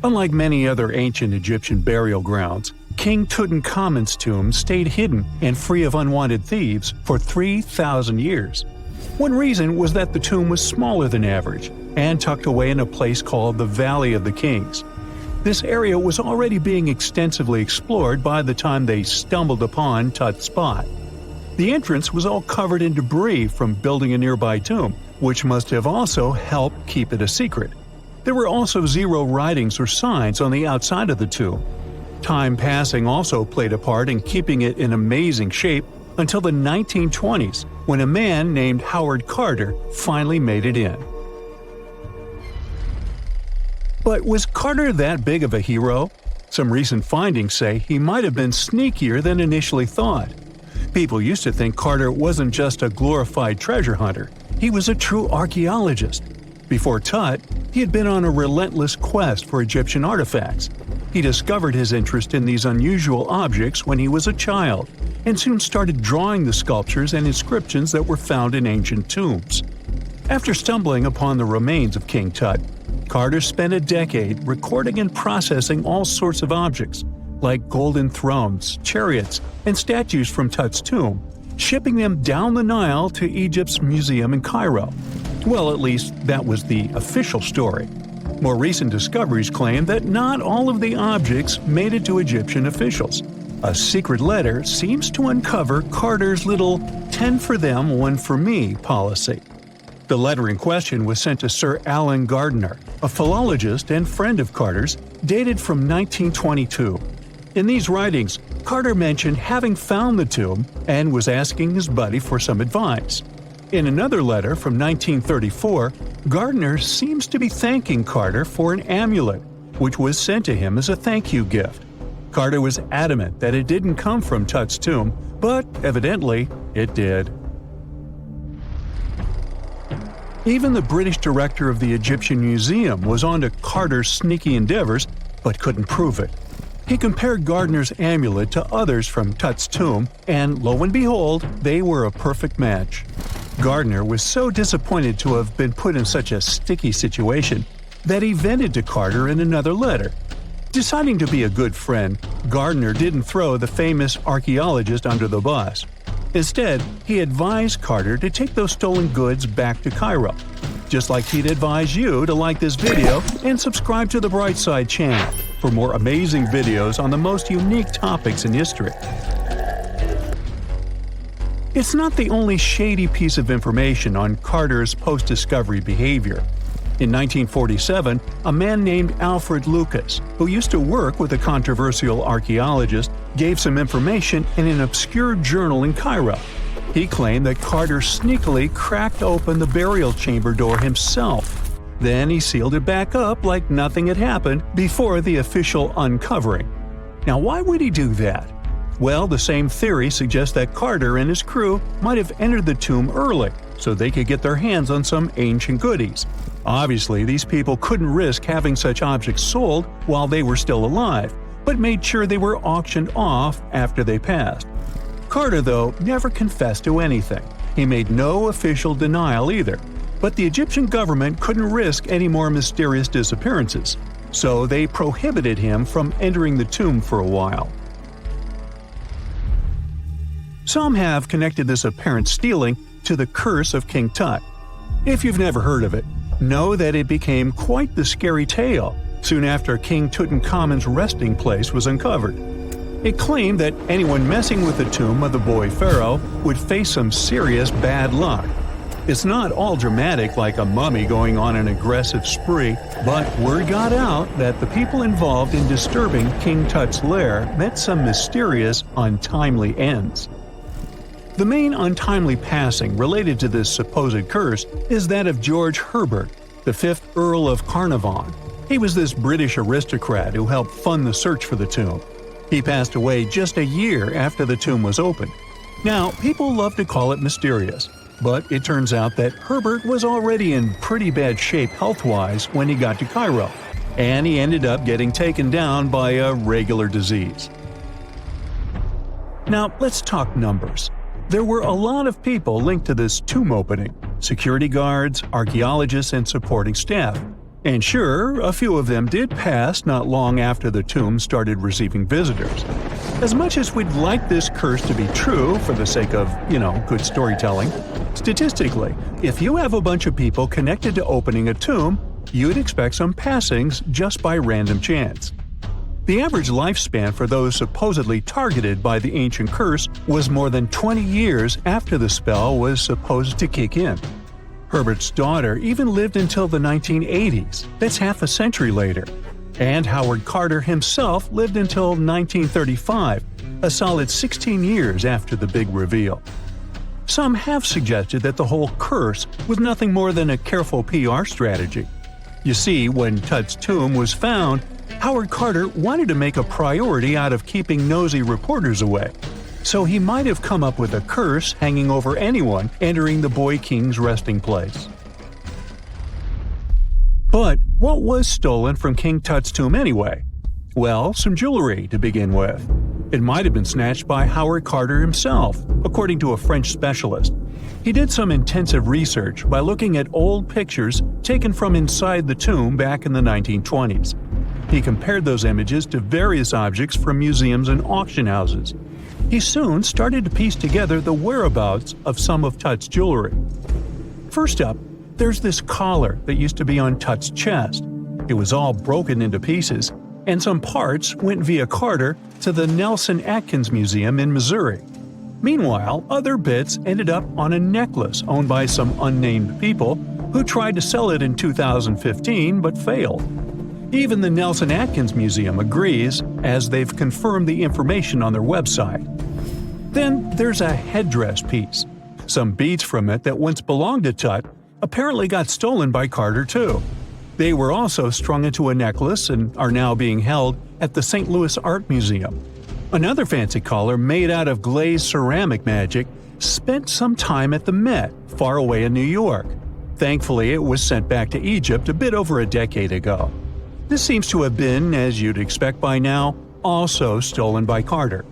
Unlike many other ancient Egyptian burial grounds, King Tutankhamun's tomb stayed hidden and free of unwanted thieves for 3,000 years. One reason was that the tomb was smaller than average and tucked away in a place called the Valley of the Kings. This area was already being extensively explored by the time they stumbled upon Tut's spot. The entrance was all covered in debris from building a nearby tomb, which must have also helped keep it a secret. There were also zero writings or signs on the outside of the tomb. Time passing also played a part in keeping it in amazing shape until the 1920s, when a man named Howard Carter finally made it in. But was Carter that big of a hero? Some recent findings say he might have been sneakier than initially thought. People used to think Carter wasn't just a glorified treasure hunter, he was a true archaeologist. Before Tut, he had been on a relentless quest for Egyptian artifacts. He discovered his interest in these unusual objects when he was a child, and soon started drawing the sculptures and inscriptions that were found in ancient tombs. After stumbling upon the remains of King Tut, Carter spent a decade recording and processing all sorts of objects, like golden thrones, chariots, and statues from Tut's tomb, shipping them down the Nile to Egypt's museum in Cairo. Well, at least that was the official story. More recent discoveries claim that not all of the objects made it to Egyptian officials. A secret letter seems to uncover Carter's little 10 for them, 1 for me policy. The letter in question was sent to Sir Alan Gardiner, a philologist and friend of Carter's, dated from 1922. In these writings, Carter mentioned having found the tomb and was asking his buddy for some advice. In another letter from 1934, Gardiner seems to be thanking Carter for an amulet, which was sent to him as a thank you gift. Carter was adamant that it didn't come from Tut's tomb, but evidently it did. Even the British director of the Egyptian Museum was onto Carter's sneaky endeavors, but couldn't prove it. He compared Gardiner's amulet to others from Tut's tomb, and lo and behold, they were a perfect match. Gardiner was so disappointed to have been put in such a sticky situation that he vented to Carter in another letter. Deciding to be a good friend, Gardiner didn't throw the famous archaeologist under the bus. Instead, he advised Carter to take those stolen goods back to Cairo, just like he'd advise you to like this video and subscribe to the Brightside channel for more amazing videos on the most unique topics in history. It's not the only shady piece of information on Carter's post-discovery behavior. In 1947, a man named Alfred Lucas, who used to work with a controversial archaeologist, gave some information in an obscure journal in Cairo. He claimed that Carter sneakily cracked open the burial chamber door himself. Then he sealed it back up like nothing had happened before the official uncovering. Now, why would he do that? Well, the same theory suggests that Carter and his crew might have entered the tomb early so they could get their hands on some ancient goodies. Obviously, these people couldn't risk having such objects sold while they were still alive, but made sure they were auctioned off after they passed. Carter, though, never confessed to anything. He made no official denial either, but the Egyptian government couldn't risk any more mysterious disappearances, so they prohibited him from entering the tomb for a while. Some have connected this apparent stealing to the curse of King Tut. If you've never heard of it, know that it became quite the scary tale soon after King Tutankhamun's resting place was uncovered. It claimed that anyone messing with the tomb of the boy pharaoh would face some serious bad luck. It's not all dramatic like a mummy going on an aggressive spree, but word got out that the people involved in disturbing King Tut's lair met some mysterious, untimely ends. The main untimely passing related to this supposed curse is that of George Herbert, the 5th Earl of Carnarvon. He was this British aristocrat who helped fund the search for the tomb. He passed away just a year after the tomb was opened. Now, people love to call it mysterious, but it turns out that Herbert was already in pretty bad shape health-wise when he got to Cairo, and he ended up getting taken down by a regular disease. Now, let's talk numbers. There were a lot of people linked to this tomb opening – security guards, archaeologists, and supporting staff. And sure, a few of them did pass not long after the tomb started receiving visitors. As much as we'd like this curse to be true for the sake of, good storytelling, statistically, if you have a bunch of people connected to opening a tomb, you'd expect some passings just by random chance. The average lifespan for those supposedly targeted by the ancient curse was more than 20 years after the spell was supposed to kick in. Herbert's daughter even lived until the 1980s, that's half a century later. And Howard Carter himself lived until 1935, a solid 16 years after the big reveal. Some have suggested that the whole curse was nothing more than a careful PR strategy. You see, when Tut's tomb was found, Howard Carter wanted to make a priority out of keeping nosy reporters away. So he might have come up with a curse hanging over anyone entering the boy king's resting place. But what was stolen from King Tut's tomb anyway? Well, some jewelry to begin with. It might have been snatched by Howard Carter himself, according to a French specialist. He did some intensive research by looking at old pictures taken from inside the tomb back in the 1920s. He compared those images to various objects from museums and auction houses. He soon started to piece together the whereabouts of some of Tut's jewelry. First up, there's this collar that used to be on Tut's chest. It was all broken into pieces, and some parts went via Carter to the Nelson Atkins Museum in Missouri. Meanwhile, other bits ended up on a necklace owned by some unnamed people who tried to sell it in 2015 but failed. Even the Nelson Atkins Museum agrees, as they've confirmed the information on their website. Then there's a headdress piece. Some beads from it that once belonged to Tut apparently got stolen by Carter too. They were also strung into a necklace and are now being held at the St. Louis Art Museum. Another fancy collar made out of glazed ceramic magic spent some time at the Met, far away in New York. Thankfully, it was sent back to Egypt a bit over a decade ago. This seems to have been, as you'd expect by now, also stolen by Carter.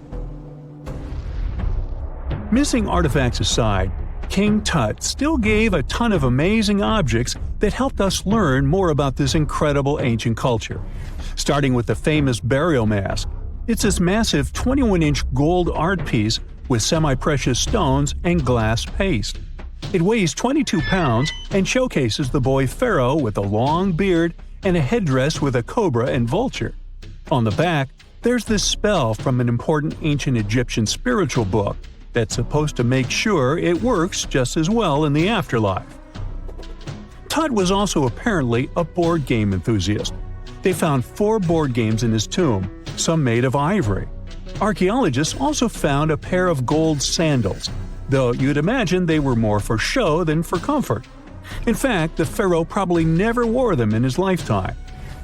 Missing artifacts aside, King Tut still gave a ton of amazing objects that helped us learn more about this incredible ancient culture. Starting with the famous burial mask. It's this massive 21-inch gold art piece with semi-precious stones and glass paste. It weighs 22 pounds and showcases the boy pharaoh with a long beard and a headdress with a cobra and vulture. On the back, there's this spell from an important ancient Egyptian spiritual book that's supposed to make sure it works just as well in the afterlife. Tut was also apparently a board game enthusiast. They found 4 board games in his tomb, some made of ivory. Archaeologists also found a pair of gold sandals, though you'd imagine they were more for show than for comfort. In fact, the pharaoh probably never wore them in his lifetime.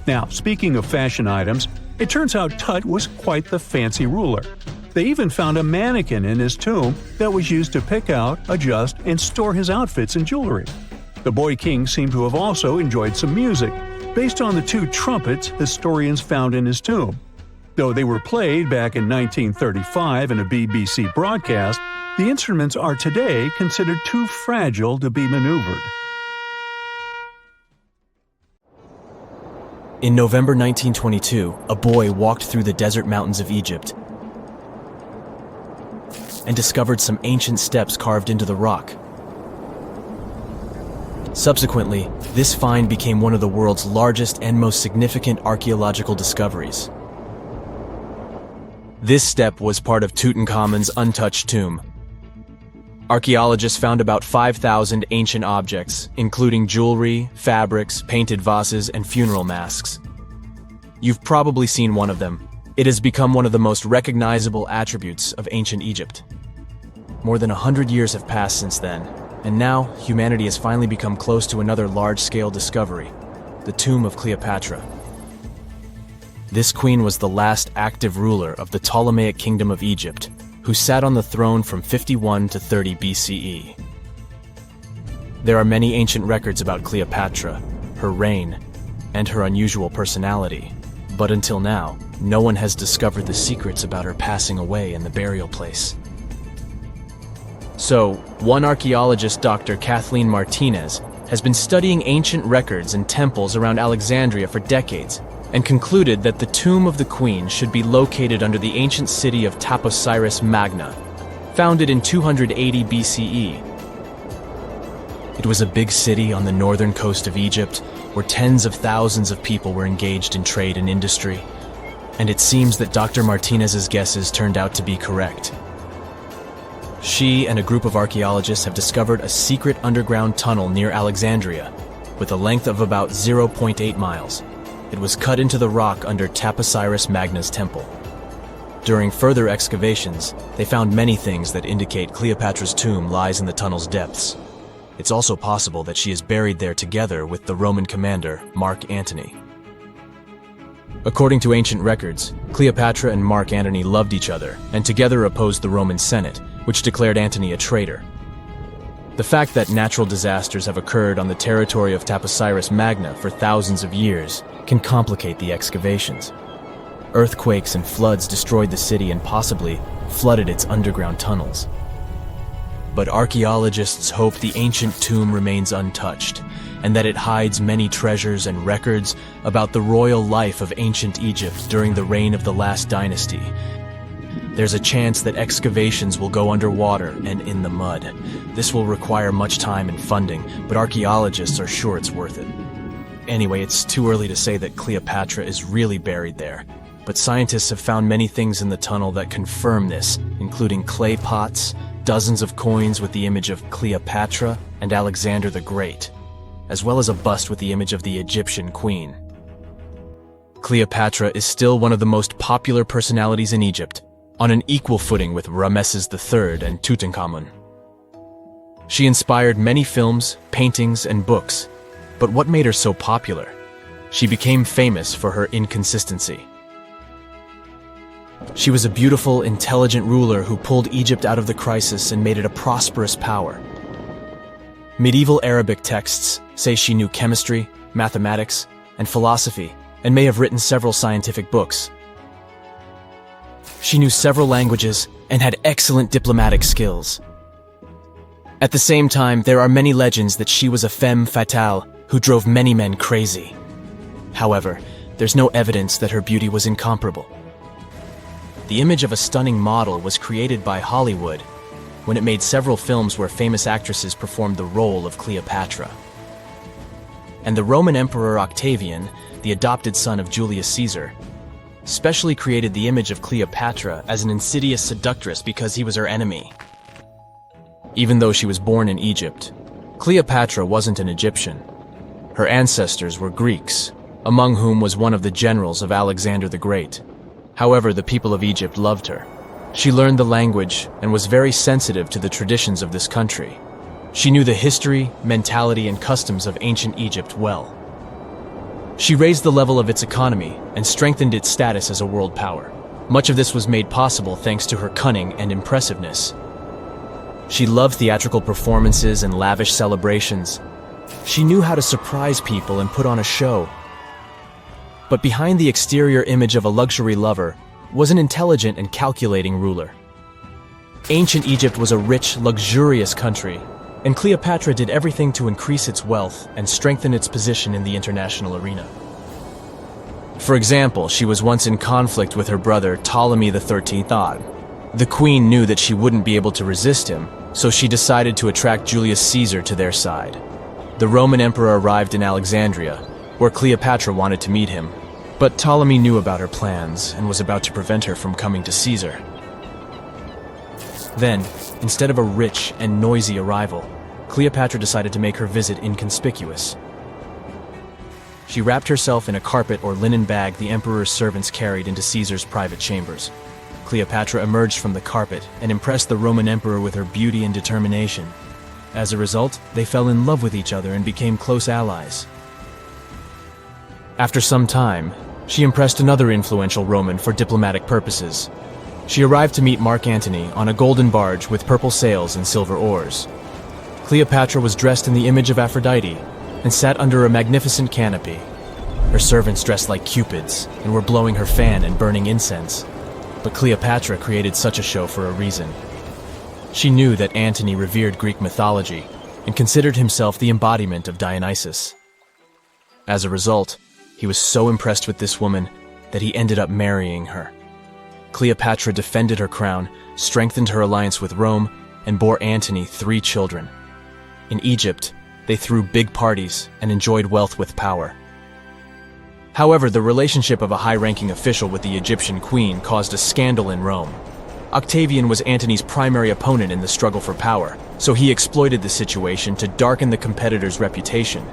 Now, speaking of fashion items, it turns out Tut was quite the fancy ruler. They even found a mannequin in his tomb that was used to pick out, adjust, and store his outfits and jewelry. The boy king seemed to have also enjoyed some music, based on the 2 trumpets historians found in his tomb. Though they were played back in 1935 in a BBC broadcast, the instruments are today considered too fragile to be maneuvered. In November 1922, a boy walked through the desert mountains of Egypt and discovered some ancient steps carved into the rock. Subsequently, this find became one of the world's largest and most significant archaeological discoveries. This step was part of Tutankhamun's untouched tomb. Archaeologists found about 5,000 ancient objects, including jewelry, fabrics, painted vases, and funeral masks. You've probably seen one of them. It has become one of the most recognizable attributes of ancient Egypt. More than 100 years have passed since then, and now humanity has finally become close to another large-scale discovery, the tomb of Cleopatra. This queen was the last active ruler of the Ptolemaic Kingdom of Egypt, who sat on the throne from 51 to 30 BCE. There are many ancient records about Cleopatra, her reign, and her unusual personality, but until now, no one has discovered the secrets about her passing away in the burial place. So, one archaeologist, Dr. Kathleen Martinez, has been studying ancient records and temples around Alexandria for decades and concluded that the tomb of the queen should be located under the ancient city of Taposiris Magna, founded in 280 BCE. It was a big city on the northern coast of Egypt where tens of thousands of people were engaged in trade and industry, and it seems that Dr. Martinez's guesses turned out to be correct. She and a group of archaeologists have discovered a secret underground tunnel near Alexandria with a length of about 0.8 miles. It was cut into the rock under Taposiris Magna's temple. During further excavations, they found many things that indicate Cleopatra's tomb lies in the tunnel's depths. It's also possible that she is buried there together with the Roman commander, Mark Antony. According to ancient records, Cleopatra and Mark Antony loved each other and together opposed the Roman Senate, which declared Antony a traitor. The fact that natural disasters have occurred on the territory of Taposiris Magna for thousands of years can complicate the excavations. Earthquakes and floods destroyed the city and possibly flooded its underground tunnels. But archaeologists hope the ancient tomb remains untouched, and that it hides many treasures and records about the royal life of ancient Egypt during the reign of the last dynasty. There's a chance that excavations will go underwater and in the mud. This will require much time and funding, but archaeologists are sure it's worth it. Anyway, it's too early to say that Cleopatra is really buried there, but scientists have found many things in the tunnel that confirm this, including clay pots, dozens of coins with the image of Cleopatra and Alexander the Great, as well as a bust with the image of the Egyptian queen. Cleopatra is still one of the most popular personalities in Egypt, on an equal footing with Ramesses III and Tutankhamun. She inspired many films, paintings, and books, but what made her so popular? She became famous for her inconsistency. She was a beautiful, intelligent ruler who pulled Egypt out of the crisis and made it a prosperous power. Medieval Arabic texts say she knew chemistry, mathematics, and philosophy, and may have written several scientific books. She knew several languages and had excellent diplomatic skills. At the same time, there are many legends that she was a femme fatale who drove many men crazy. However, there's no evidence that her beauty was incomparable. The image of a stunning model was created by Hollywood when it made several films where famous actresses performed the role of Cleopatra. And the Roman Emperor Octavian, the adopted son of Julius Caesar, specially created the image of Cleopatra as an insidious seductress because he was her enemy. Even though she was born in Egypt, Cleopatra wasn't an Egyptian. Her ancestors were Greeks, among whom was one of the generals of Alexander the Great. However, the people of Egypt loved her. She learned the language and was very sensitive to the traditions of this country. She knew the history, mentality, and customs of ancient Egypt well. She raised the level of its economy and strengthened its status as a world power. Much of this was made possible thanks to her cunning and impressiveness. She loved theatrical performances and lavish celebrations. She knew how to surprise people and put on a show. But behind the exterior image of a luxury lover was an intelligent and calculating ruler. Ancient Egypt was a rich, luxurious country, and Cleopatra did everything to increase its wealth and strengthen its position in the international arena. For example, she was once in conflict with her brother Ptolemy XIII Odd. The queen knew that she wouldn't be able to resist him, so she decided to attract Julius Caesar to their side. The Roman emperor arrived in Alexandria, where Cleopatra wanted to meet him, but Ptolemy knew about her plans and was about to prevent her from coming to Caesar. Then, instead of a rich and noisy arrival, Cleopatra decided to make her visit inconspicuous. She wrapped herself in a carpet or linen bag the emperor's servants carried into Caesar's private chambers. Cleopatra emerged from the carpet and impressed the Roman emperor with her beauty and determination. As a result, they fell in love with each other and became close allies. After some time, she impressed another influential Roman for diplomatic purposes. She arrived to meet Mark Antony on a golden barge with purple sails and silver oars. Cleopatra was dressed in the image of Aphrodite and sat under a magnificent canopy. Her servants dressed like cupids and were blowing her fan and burning incense. But Cleopatra created such a show for a reason. She knew that Antony revered Greek mythology, and considered himself the embodiment of Dionysus. As a result, he was so impressed with this woman that he ended up marrying her. Cleopatra defended her crown, strengthened her alliance with Rome, and bore Antony 3 children. In Egypt, they threw big parties and enjoyed wealth with power. However, the relationship of a high-ranking official with the Egyptian queen caused a scandal in Rome. Octavian was Antony's primary opponent in the struggle for power, so he exploited the situation to darken the competitor's reputation.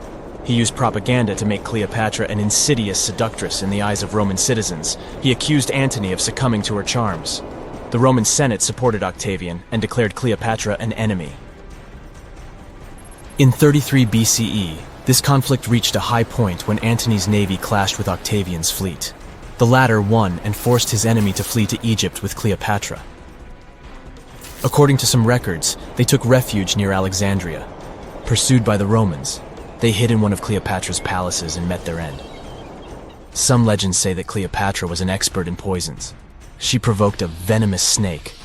He used propaganda to make Cleopatra an insidious seductress in the eyes of Roman citizens. He accused Antony of succumbing to her charms. The Roman Senate supported Octavian and declared Cleopatra an enemy. In 33 BCE, this conflict reached a high point when Antony's navy clashed with Octavian's fleet. The latter won and forced his enemy to flee to Egypt with Cleopatra. According to some records, they took refuge near Alexandria. Pursued by the Romans, they hid in one of Cleopatra's palaces and met their end. Some legends say that Cleopatra was an expert in poisons. She provoked a venomous snake,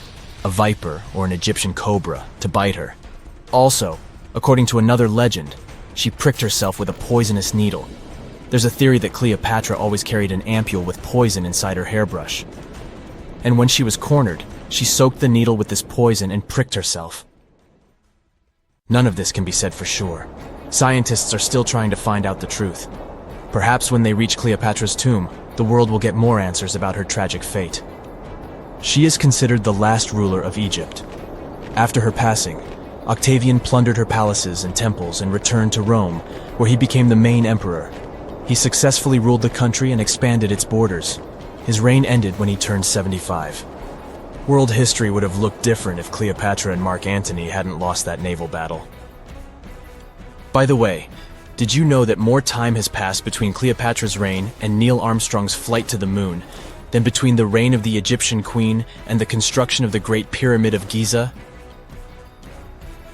a viper or an Egyptian cobra, to bite her. Also, according to another legend, she pricked herself with a poisonous needle. There's a theory that Cleopatra always carried an ampule with poison inside her hairbrush. And when she was cornered, she soaked the needle with this poison and pricked herself. None of this can be said for sure. Scientists are still trying to find out the truth. Perhaps when they reach Cleopatra's tomb, the world will get more answers about her tragic fate. She is considered the last ruler of Egypt. After her passing, Octavian plundered her palaces and temples and returned to Rome, where he became the main emperor. He successfully ruled the country and expanded its borders. His reign ended when he turned 75. World history would have looked different if Cleopatra and Mark Antony hadn't lost that naval battle. By the way, did you know that more time has passed between Cleopatra's reign and Neil Armstrong's flight to the moon than between the reign of the Egyptian queen and the construction of the Great Pyramid of Giza?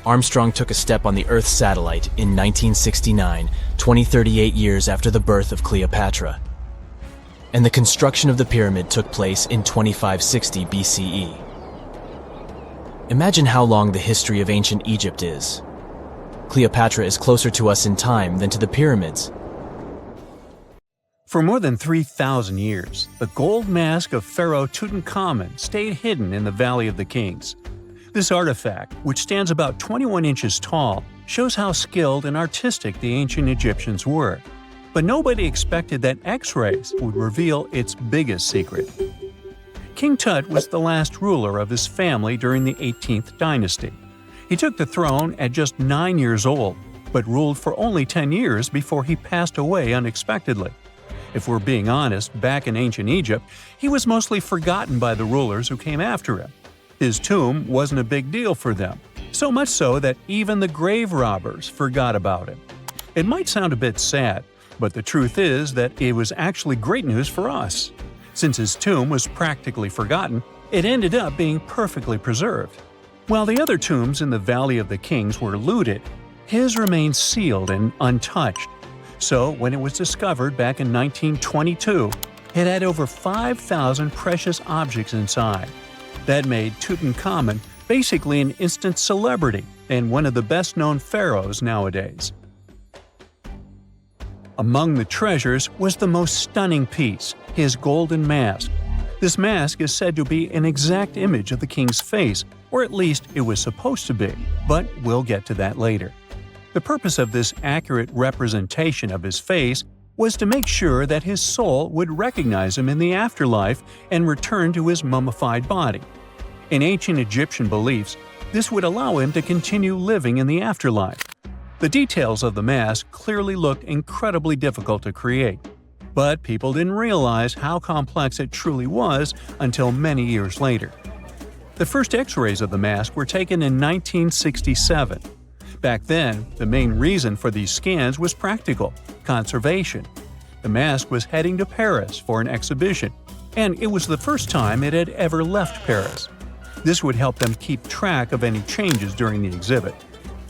Armstrong took a step on the Earth satellite in 1969, 38 years after the birth of Cleopatra. And the construction of the pyramid took place in 2560 BCE. Imagine how long the history of ancient Egypt is. Cleopatra is closer to us in time than to the pyramids. For more than 3,000 years, the gold mask of Pharaoh Tutankhamun stayed hidden in the Valley of the Kings. This artifact, which stands about 21 inches tall, shows how skilled and artistic the ancient Egyptians were. But nobody expected that X-rays would reveal its biggest secret. King Tut was the last ruler of his family during the 18th dynasty. He took the throne at just 9 years old, but ruled for only 10 years before he passed away unexpectedly. If we're being honest, back in ancient Egypt, he was mostly forgotten by the rulers who came after him. His tomb wasn't a big deal for them, so much so that even the grave robbers forgot about him. It might sound a bit sad, but the truth is that it was actually great news for us. Since his tomb was practically forgotten, it ended up being perfectly preserved. While the other tombs in the Valley of the Kings were looted, his remained sealed and untouched. So when it was discovered back in 1922, it had over 5,000 precious objects inside. That made Tutankhamun basically an instant celebrity and one of the best-known pharaohs nowadays. Among the treasures was the most stunning piece, his golden mask. This mask is said to be an exact image of the king's face, or at least it was supposed to be, but we'll get to that later. The purpose of this accurate representation of his face was to make sure that his soul would recognize him in the afterlife and return to his mummified body. In ancient Egyptian beliefs, this would allow him to continue living in the afterlife. The details of the mask clearly looked incredibly difficult to create, but people didn't realize how complex it truly was until many years later. The first X-rays of the mask were taken in 1967. Back then, the main reason for these scans was practical – conservation. The mask was heading to Paris for an exhibition, and it was the first time it had ever left Paris. This would help them keep track of any changes during the exhibit.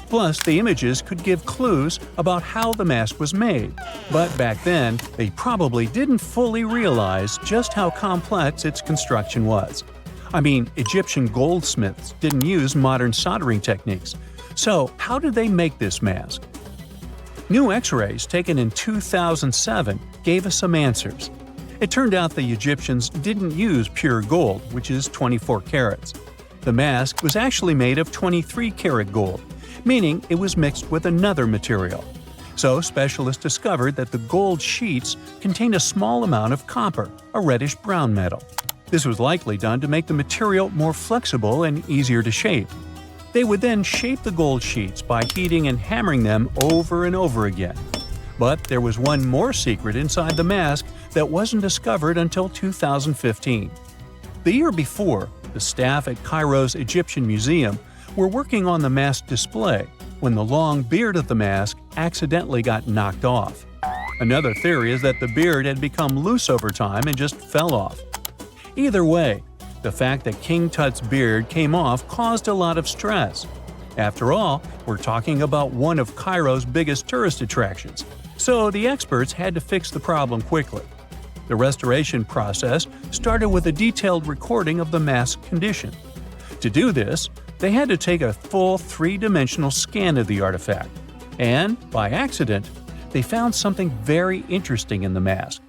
Plus, the images could give clues about how the mask was made, but back then, they probably didn't fully realize just how complex its construction was. I mean, Egyptian goldsmiths didn't use modern soldering techniques, So, how did they make this mask? New X-rays taken in 2007 gave us some answers. It turned out the Egyptians didn't use pure gold, which is 24 carats. The mask was actually made of 23-karat gold, meaning it was mixed with another material. So specialists discovered that the gold sheets contained a small amount of copper, a reddish-brown metal. This was likely done to make the material more flexible and easier to shape. They would then shape the gold sheets by heating and hammering them over and over again. But there was one more secret inside the mask that wasn't discovered until 2015. The year before, the staff at Cairo's Egyptian Museum were working on the mask display when the long beard of the mask accidentally got knocked off. Another theory is that the beard had become loose over time and just fell off. Either way, the fact that King Tut's beard came off caused a lot of stress. After all, we're talking about one of Cairo's biggest tourist attractions, so the experts had to fix the problem quickly. The restoration process started with a detailed recording of the mask's condition. To do this, they had to take a full three-dimensional scan of the artifact. And, by accident, they found something very interesting in the mask.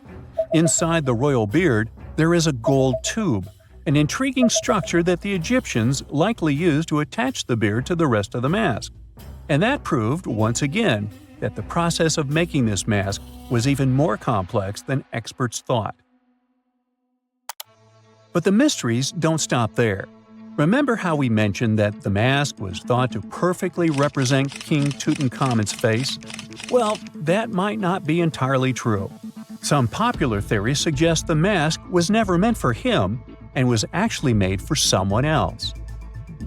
Inside the royal beard, there is a gold tube, an intriguing structure that the Egyptians likely used to attach the beard to the rest of the mask. And that proved, once again, that the process of making this mask was even more complex than experts thought. But the mysteries don't stop there. Remember how we mentioned that the mask was thought to perfectly represent King Tutankhamun's face? Well, that might not be entirely true. Some popular theories suggest the mask was never meant for him and was actually made for someone else.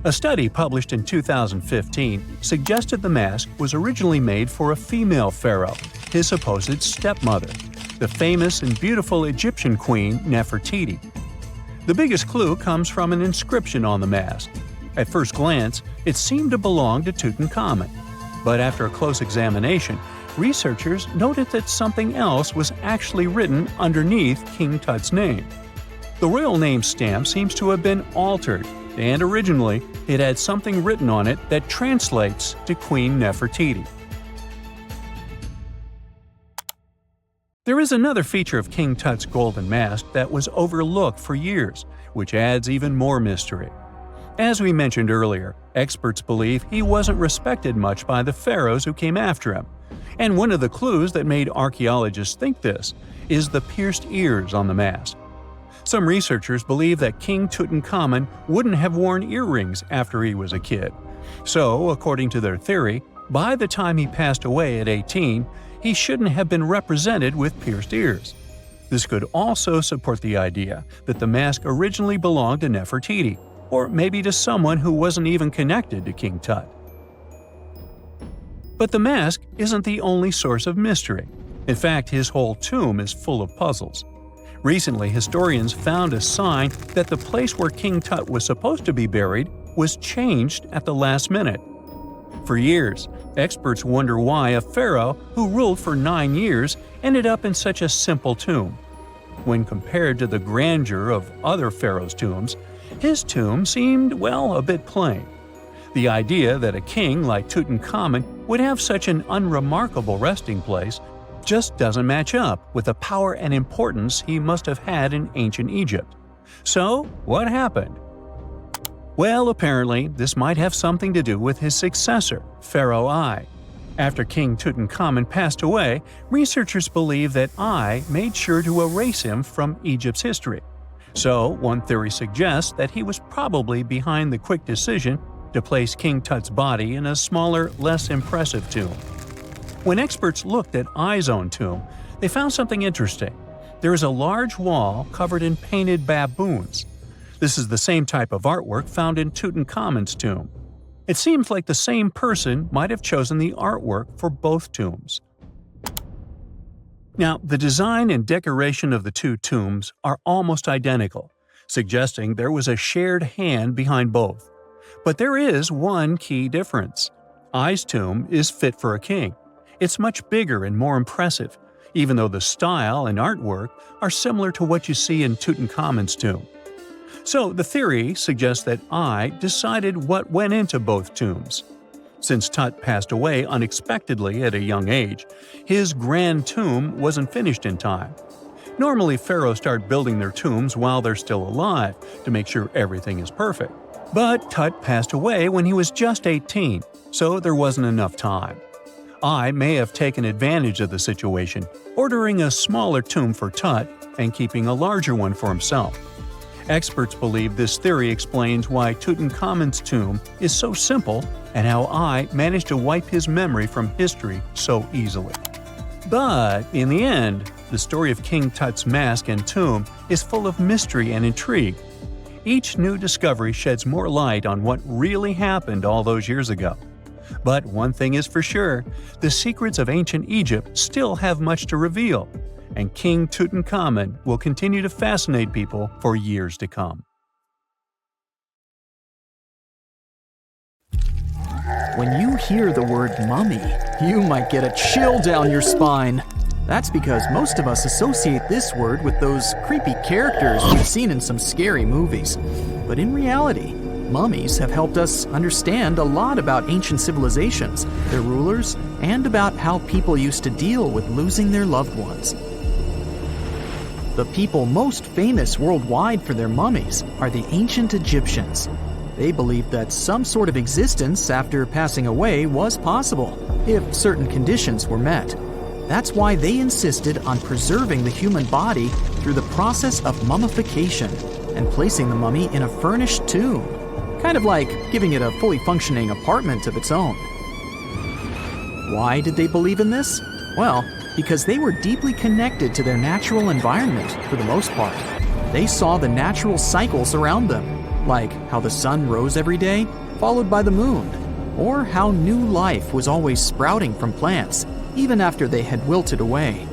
A study published in 2015 suggested the mask was originally made for a female pharaoh, his supposed stepmother, the famous and beautiful Egyptian queen Nefertiti. The biggest clue comes from an inscription on the mask. At first glance, it seemed to belong to Tutankhamun, but after a close examination, researchers noted that something else was actually written underneath King Tut's name. The royal name stamp seems to have been altered, and originally it had something written on it that translates to Queen Nefertiti. There is another feature of King Tut's golden mask that was overlooked for years, which adds even more mystery. As we mentioned earlier, experts believe he wasn't respected much by the pharaohs who came after him. And one of the clues that made archaeologists think this is the pierced ears on the mask. Some researchers believe that King Tutankhamun wouldn't have worn earrings after he was a kid. So, according to their theory, by the time he passed away at 18, he shouldn't have been represented with pierced ears. This could also support the idea that the mask originally belonged to Nefertiti, or maybe to someone who wasn't even connected to King Tut. But the mask isn't the only source of mystery. In fact, his whole tomb is full of puzzles. Recently, historians found a sign that the place where King Tut was supposed to be buried was changed at the last minute. For years, experts wonder why a pharaoh who ruled for 9 years ended up in such a simple tomb. When compared to the grandeur of other pharaohs' tombs, his tomb seemed, well, a bit plain. The idea that a king like Tutankhamun would have such an unremarkable resting place just doesn't match up with the power and importance he must have had in ancient Egypt. So, what happened? Well, apparently, this might have something to do with his successor, Pharaoh I. After King Tutankhamun passed away, researchers believe that I made sure to erase him from Egypt's history. So, one theory suggests that he was probably behind the quick decision to place King Tut's body in a smaller, less impressive tomb. When experts looked at I's own tomb, they found something interesting. There is a large wall covered in painted baboons. This is the same type of artwork found in Tutankhamun's tomb. It seems like the same person might have chosen the artwork for both tombs. Now, the design and decoration of the two tombs are almost identical, suggesting there was a shared hand behind both. But there is one key difference. I's tomb is fit for a king. It's much bigger and more impressive, even though the style and artwork are similar to what you see in Tutankhamun's tomb. So the theory suggests that I decided what went into both tombs. Since Tut passed away unexpectedly at a young age, his grand tomb wasn't finished in time. Normally, pharaohs start building their tombs while they're still alive to make sure everything is perfect. But Tut passed away when he was just 18, so there wasn't enough time. I may have taken advantage of the situation, ordering a smaller tomb for Tut and keeping a larger one for himself. Experts believe this theory explains why Tutankhamun's tomb is so simple and how I managed to wipe his memory from history so easily. But in the end, the story of King Tut's mask and tomb is full of mystery and intrigue. Each new discovery sheds more light on what really happened all those years ago. But one thing is for sure, the secrets of ancient Egypt still have much to reveal, and King Tutankhamun will continue to fascinate people for years to come. When you hear the word mummy, you might get a chill down your spine. That's because most of us associate this word with those creepy characters we've seen in some scary movies. But in reality, mummies have helped us understand a lot about ancient civilizations, their rulers, and about how people used to deal with losing their loved ones. The people most famous worldwide for their mummies are the ancient Egyptians. They believed that some sort of existence after passing away was possible, if certain conditions were met. That's why they insisted on preserving the human body through the process of mummification and placing the mummy in a furnished tomb, kind of like giving it a fully functioning apartment of its own. Why did they believe in this? Well, because they were deeply connected to their natural environment for the most part. They saw the natural cycles around them, like how the sun rose every day, followed by the moon, or how new life was always sprouting from plants, even after they had wilted away.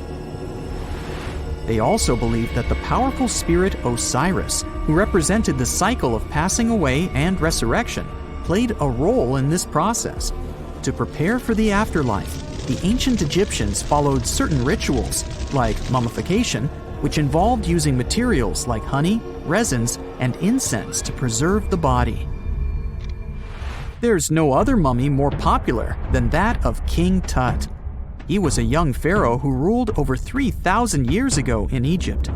They also believed that the powerful spirit Osiris, who represented the cycle of passing away and resurrection, played a role in this process. To prepare for the afterlife, the ancient Egyptians followed certain rituals, like mummification, which involved using materials like honey, resins, and incense to preserve the body. There's no other mummy more popular than that of King Tut. He was a young pharaoh who ruled over 3,000 years ago in Egypt.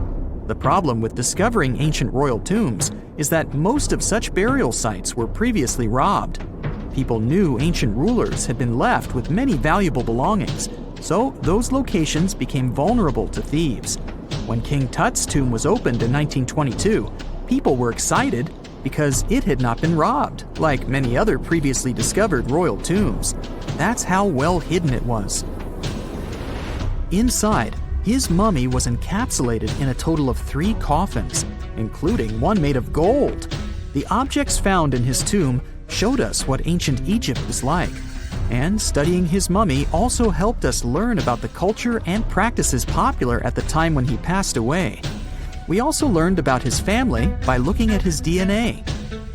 The problem with discovering ancient royal tombs is that most of such burial sites were previously robbed. People knew ancient rulers had been left with many valuable belongings, so those locations became vulnerable to thieves. When King Tut's tomb was opened in 1922, people were excited because it had not been robbed, like many other previously discovered royal tombs. That's how well hidden it was. Inside, his mummy was encapsulated in a total of 3 coffins, including one made of gold. The objects found in his tomb showed us what ancient Egypt was like, and studying his mummy also helped us learn about the culture and practices popular at the time when he passed away. We also learned about his family by looking at his DNA.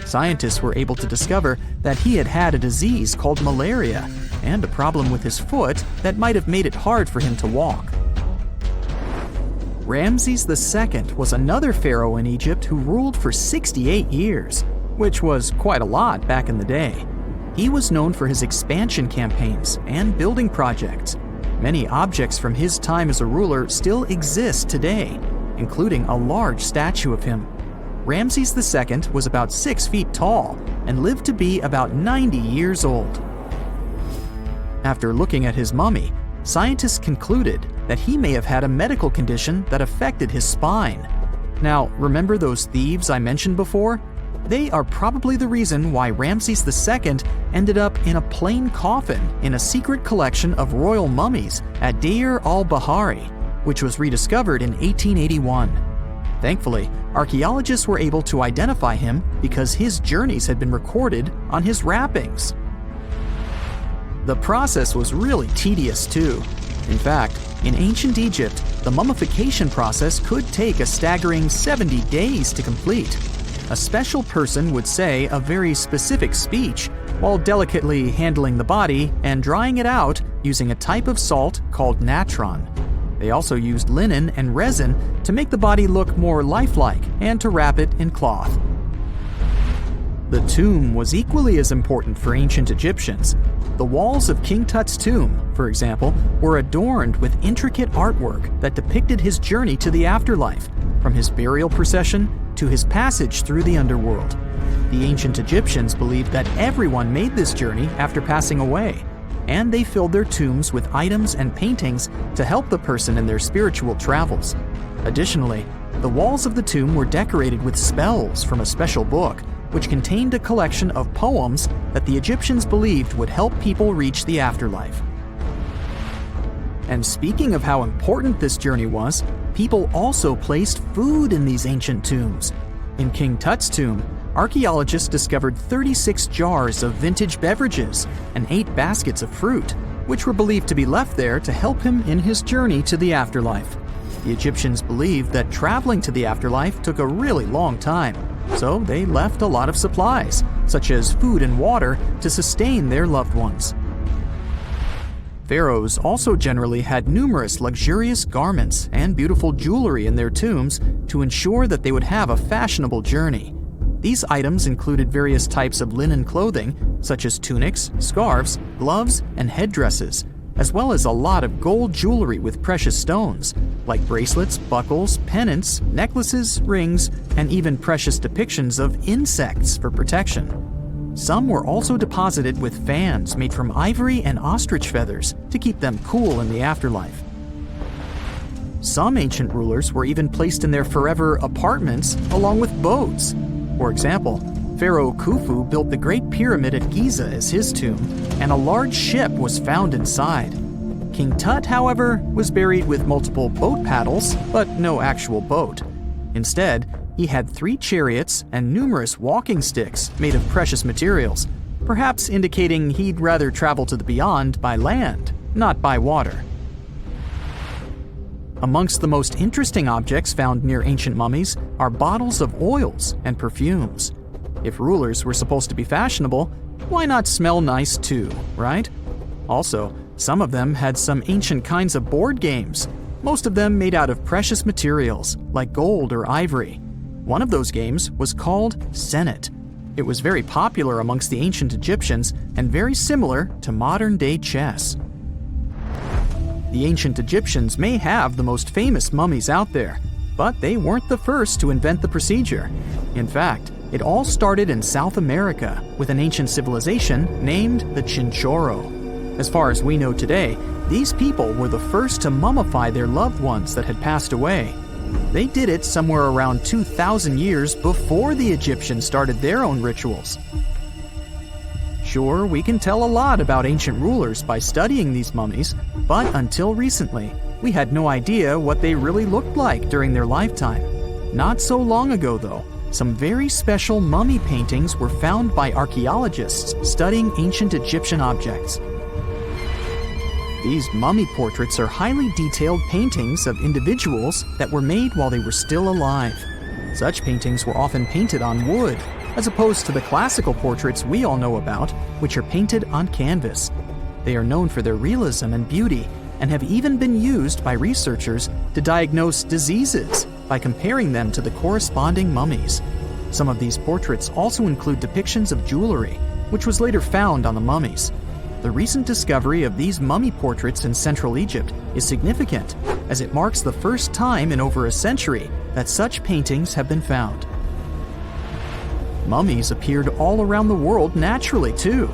Scientists were able to discover that he had had a disease called malaria and a problem with his foot that might have made it hard for him to walk. Ramses II was another pharaoh in Egypt who ruled for 68 years, which was quite a lot back in the day. He was known for his expansion campaigns and building projects. Many objects from his time as a ruler still exist today, including a large statue of him. Ramses II was about 6 feet tall and lived to be about 90 years old. After looking at his mummy, scientists concluded that he may have had a medical condition that affected his spine. Now, remember those thieves I mentioned before? They are probably the reason why Ramses II ended up in a plain coffin in a secret collection of royal mummies at Deir al-Bahari, which was rediscovered in 1881. Thankfully, archaeologists were able to identify him because his journeys had been recorded on his wrappings. The process was really tedious too. In fact, in ancient Egypt, the mummification process could take a staggering 70 days to complete. A special person would say a very specific speech while delicately handling the body and drying it out using a type of salt called natron. They also used linen and resin to make the body look more lifelike and to wrap it in cloth. The tomb was equally as important for ancient Egyptians. The walls of King Tut's tomb, for example, were adorned with intricate artwork that depicted his journey to the afterlife, from his burial procession to his passage through the underworld. The ancient Egyptians believed that everyone made this journey after passing away, and they filled their tombs with items and paintings to help the person in their spiritual travels. Additionally, the walls of the tomb were decorated with spells from a special book, which contained a collection of poems that the Egyptians believed would help people reach the afterlife. And speaking of how important this journey was, people also placed food in these ancient tombs. In King Tut's tomb, archaeologists discovered 36 jars of vintage beverages and 8 baskets of fruit, which were believed to be left there to help him in his journey to the afterlife. The Egyptians believed that traveling to the afterlife took a really long time, so they left a lot of supplies, such as food and water, to sustain their loved ones. Pharaohs also generally had numerous luxurious garments and beautiful jewelry in their tombs to ensure that they would have a fashionable journey. These items included various types of linen clothing, such as tunics, scarves, gloves, and headdresses, as well as a lot of gold jewelry with precious stones, like bracelets, buckles, pendants, necklaces, rings, and even precious depictions of insects for protection. Some were also deposited with fans made from ivory and ostrich feathers to keep them cool in the afterlife. Some ancient rulers were even placed in their forever apartments along with boats. For example, Pharaoh Khufu built the Great Pyramid at Giza as his tomb, and a large ship was found inside. King Tut, however, was buried with multiple boat paddles, but no actual boat. Instead, he had 3 chariots and numerous walking sticks made of precious materials, perhaps indicating he'd rather travel to the beyond by land, not by water. Amongst the most interesting objects found near ancient mummies are bottles of oils and perfumes. If rulers were supposed to be fashionable, why not smell nice too, right? Also, some of them had some ancient kinds of board games, most of them made out of precious materials like gold or ivory. One of those games was called Senet. It was very popular amongst the ancient Egyptians and very similar to modern-day chess. The ancient Egyptians may have the most famous mummies out there, but they weren't the first to invent the procedure. In fact, it all started in South America with an ancient civilization named the Chinurro. As far as we know today, these people were the first to mummify their loved ones that had passed away. They did it somewhere around 2,000 years before the Egyptians started their own rituals. Sure, we can tell a lot about ancient rulers by studying these mummies, but until recently, we had no idea what they really looked like during their lifetime. Not so long ago, though, some very special mummy paintings were found by archaeologists studying ancient Egyptian objects. These mummy portraits are highly detailed paintings of individuals that were made while they were still alive. Such paintings were often painted on wood, as opposed to the classical portraits we all know about, which are painted on canvas. They are known for their realism and beauty, and have even been used by researchers to diagnose diseases by comparing them to the corresponding mummies. Some of these portraits also include depictions of jewelry, which was later found on the mummies. The recent discovery of these mummy portraits in Central Egypt is significant, as it marks the first time in over a century that such paintings have been found. Mummies appeared all around the world naturally, too.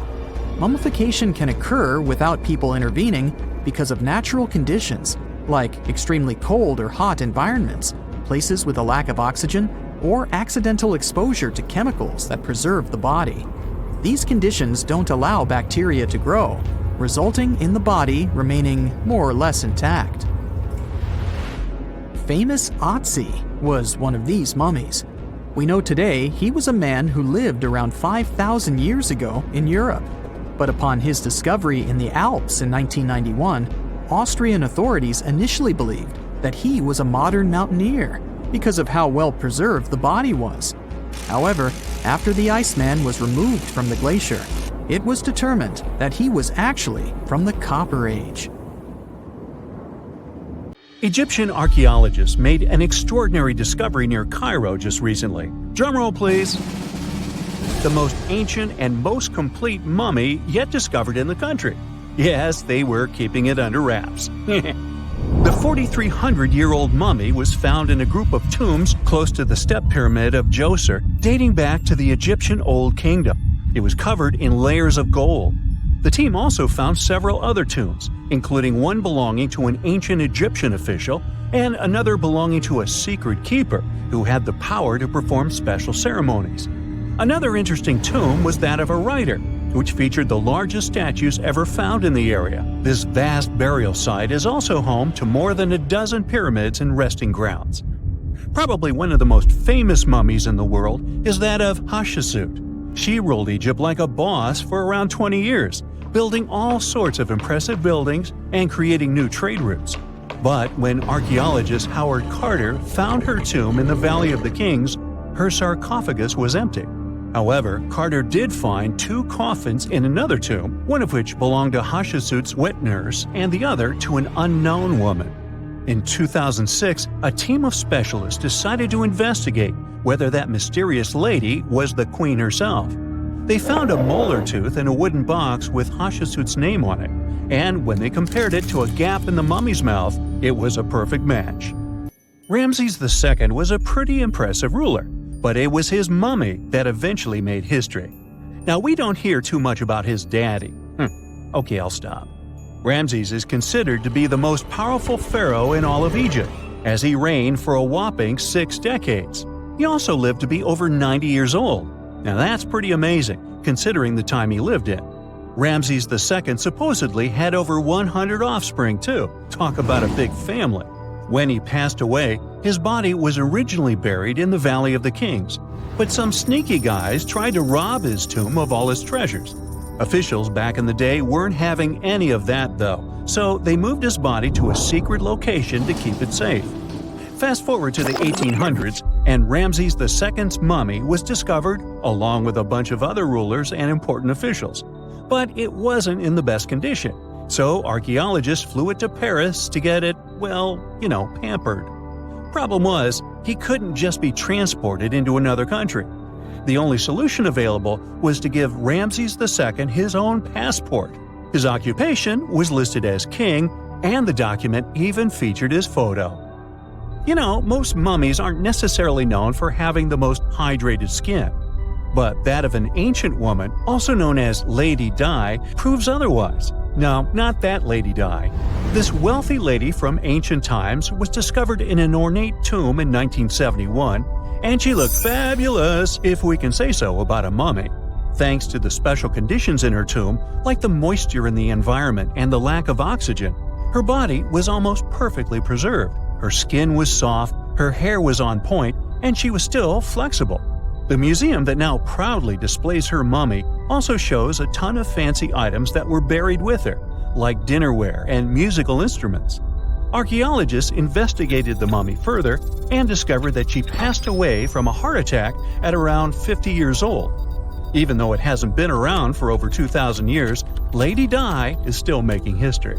Mummification can occur without people intervening because of natural conditions, like extremely cold or hot environments, places with a lack of oxygen, or accidental exposure to chemicals that preserve the body. These conditions don't allow bacteria to grow, resulting in the body remaining more or less intact. Famous Ötzi was one of these mummies. We know today he was a man who lived around 5,000 years ago in Europe. But upon his discovery in the Alps in 1991, Austrian authorities initially believed that he was a modern mountaineer because of how well preserved the body was. However, after the Iceman was removed from the glacier, it was determined that he was actually from the Copper Age. Egyptian archaeologists made an extraordinary discovery near Cairo just recently. Drumroll, please. the most ancient and most complete mummy yet discovered in the country. Yes, they were keeping it under wraps. The 4,300-year-old mummy was found in a group of tombs close to the step pyramid of Djoser, dating back to the Egyptian Old Kingdom. It was covered in layers of gold. The team also found several other tombs, including one belonging to an ancient Egyptian official and another belonging to a secret keeper who had the power to perform special ceremonies. Another interesting tomb was that of a writer, which featured the largest statues ever found in the area. This vast burial site is also home to more than a dozen pyramids and resting grounds. Probably one of the most famous mummies in the world is that of Hatshepsut. She ruled Egypt like a boss for around 20 years, building all sorts of impressive buildings and creating new trade routes. But when archaeologist Howard Carter found her tomb in the Valley of the Kings, her sarcophagus was empty. However, Carter did find 2 coffins in another tomb, one of which belonged to Hatshepsut's wet nurse and the other to an unknown woman. In 2006, a team of specialists decided to investigate whether that mysterious lady was the queen herself. They found a molar tooth in a wooden box with Hatshepsut's name on it, and when they compared it to a gap in the mummy's mouth, it was a perfect match. Ramses II was a pretty impressive ruler, but it was his mummy that eventually made history. Now, we don't hear too much about his daddy. Okay, I'll stop. Ramses is considered to be the most powerful pharaoh in all of Egypt, as he reigned for a whopping 6 decades. He also lived to be over 90 years old. Now that's pretty amazing, considering the time he lived in. Ramses II supposedly had over 100 offspring too. Talk about a big family. When he passed away, his body was originally buried in the Valley of the Kings, but some sneaky guys tried to rob his tomb of all his treasures. Officials back in the day weren't having any of that though, so they moved his body to a secret location to keep it safe. Fast forward to the 1800s, and Ramses II's mummy was discovered along with a bunch of other rulers and important officials. But it wasn't in the best condition, so archaeologists flew it to Paris to get it, pampered. Problem was, he couldn't just be transported into another country. The only solution available was to give Ramses II his own passport. His occupation was listed as king, and the document even featured his photo. Most mummies aren't necessarily known for having the most hydrated skin. But that of an ancient woman, also known as Lady Di, proves otherwise. No, not that Lady Di. This wealthy lady from ancient times was discovered in an ornate tomb in 1971, and she looked fabulous, if we can say so about a mummy. Thanks to the special conditions in her tomb, like the moisture in the environment and the lack of oxygen, her body was almost perfectly preserved. Her skin was soft, her hair was on point, and she was still flexible. The museum that now proudly displays her mummy also shows a ton of fancy items that were buried with her, like dinnerware and musical instruments. Archaeologists investigated the mummy further and discovered that she passed away from a heart attack at around 50 years old. Even though it hasn't been around for over 2,000 years, Lady Di is still making history.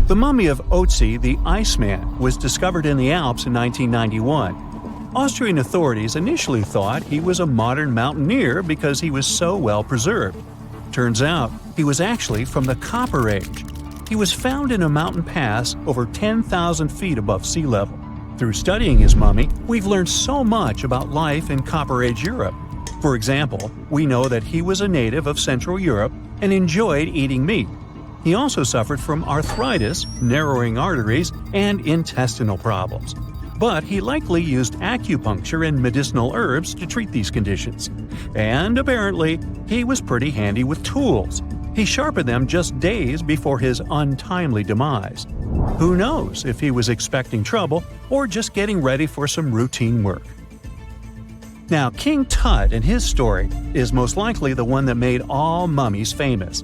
The mummy of Ötzi the Iceman was discovered in the Alps in 1991. Austrian authorities initially thought he was a modern mountaineer because he was so well preserved. Turns out, he was actually from the Copper Age. He was found in a mountain pass over 10,000 feet above sea level. Through studying his mummy, we've learned so much about life in Copper Age Europe. For example, we know that he was a native of Central Europe and enjoyed eating meat. He also suffered from arthritis, narrowing arteries, and intestinal problems. But he likely used acupuncture and medicinal herbs to treat these conditions. And apparently, he was pretty handy with tools. He sharpened them just days before his untimely demise. Who knows if he was expecting trouble or just getting ready for some routine work. Now, King Tut and his story is most likely the one that made all mummies famous.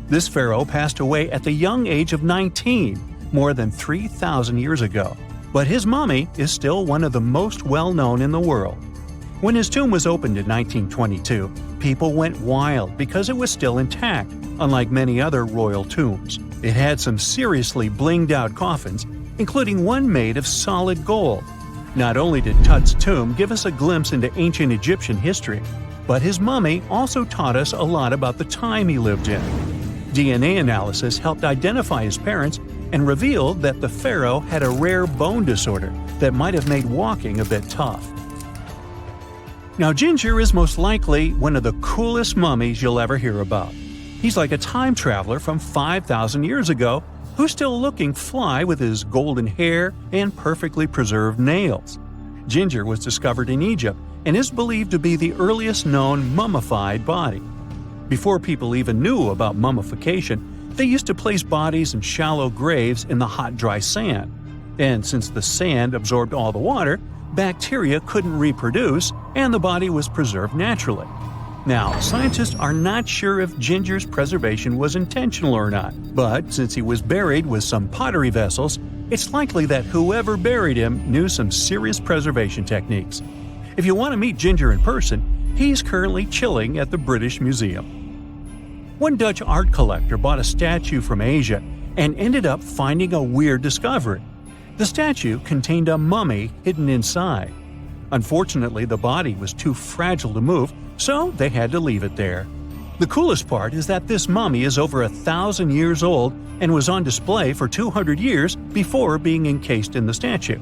This pharaoh passed away at the young age of 19, more than 3,000 years ago. But his mummy is still one of the most well-known in the world. When his tomb was opened in 1922, people went wild because it was still intact, unlike many other royal tombs. It had some seriously blinged-out coffins, including one made of solid gold. Not only did Tut's tomb give us a glimpse into ancient Egyptian history, But his mummy also taught us a lot about the time he lived in. DNA analysis helped identify his parents and revealed that the pharaoh had a rare bone disorder that might have made walking a bit tough. Now, Ginger is most likely one of the coolest mummies you'll ever hear about. He's like a time traveler from 5,000 years ago who's still looking fly with his golden hair and perfectly preserved nails. Ginger was discovered in Egypt and is believed to be the earliest known mummified body. Before people even knew about mummification, they used to place bodies in shallow graves in the hot, dry sand. And since the sand absorbed all the water, bacteria couldn't reproduce and the body was preserved naturally. Now, scientists are not sure if Ginger's preservation was intentional or not, but since he was buried with some pottery vessels, it's likely that whoever buried him knew some serious preservation techniques. If you want to meet Ginger in person, he's currently chilling at the British Museum. One Dutch art collector bought a statue from Asia and ended up finding a weird discovery. The statue contained a mummy hidden inside. Unfortunately, the body was too fragile to move, so they had to leave it there. The coolest part is that this mummy is over 1,000 years old and was on display for 200 years before being encased in the statue.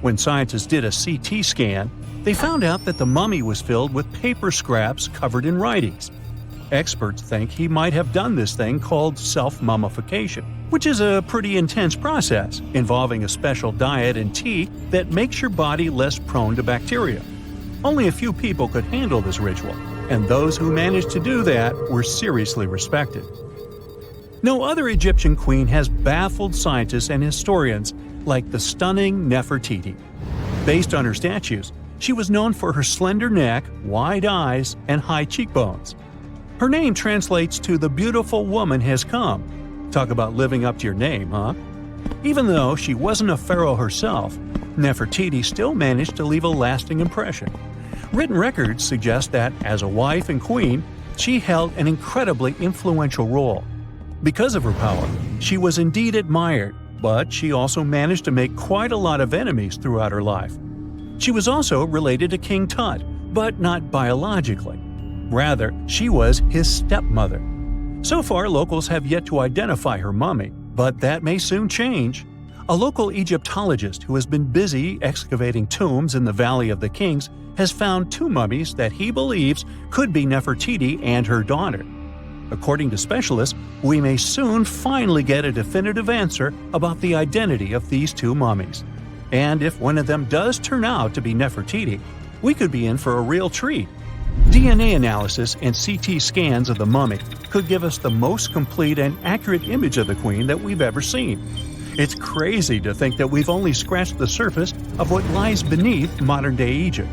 When scientists did a CT scan, they found out that the mummy was filled with paper scraps covered in writings. Experts think he might have done this thing called self-mummification, which is a pretty intense process involving a special diet and tea that makes your body less prone to bacteria. Only a few people could handle this ritual, and those who managed to do that were seriously respected. No other Egyptian queen has baffled scientists and historians like the stunning Nefertiti. Based on her statues, she was known for her slender neck, wide eyes, and high cheekbones. Her name translates to "the beautiful woman has come." Talk about living up to your name, huh? Even though she wasn't a pharaoh herself, Nefertiti still managed to leave a lasting impression. Written records suggest that, as a wife and queen, she held an incredibly influential role. Because of her power, she was indeed admired, but she also managed to make quite a lot of enemies throughout her life. She was also related to King Tut, but not biologically. Rather, she was his stepmother. So far, locals have yet to identify her mummy, but that may soon change. A local Egyptologist who has been busy excavating tombs in the Valley of the Kings has found two mummies that he believes could be Nefertiti and her daughter. According to specialists, we may soon finally get a definitive answer about the identity of these two mummies. And if one of them does turn out to be Nefertiti, we could be in for a real treat. DNA analysis and CT scans of the mummy could give us the most complete and accurate image of the queen that we've ever seen. It's crazy to think that we've only scratched the surface of what lies beneath modern-day Egypt.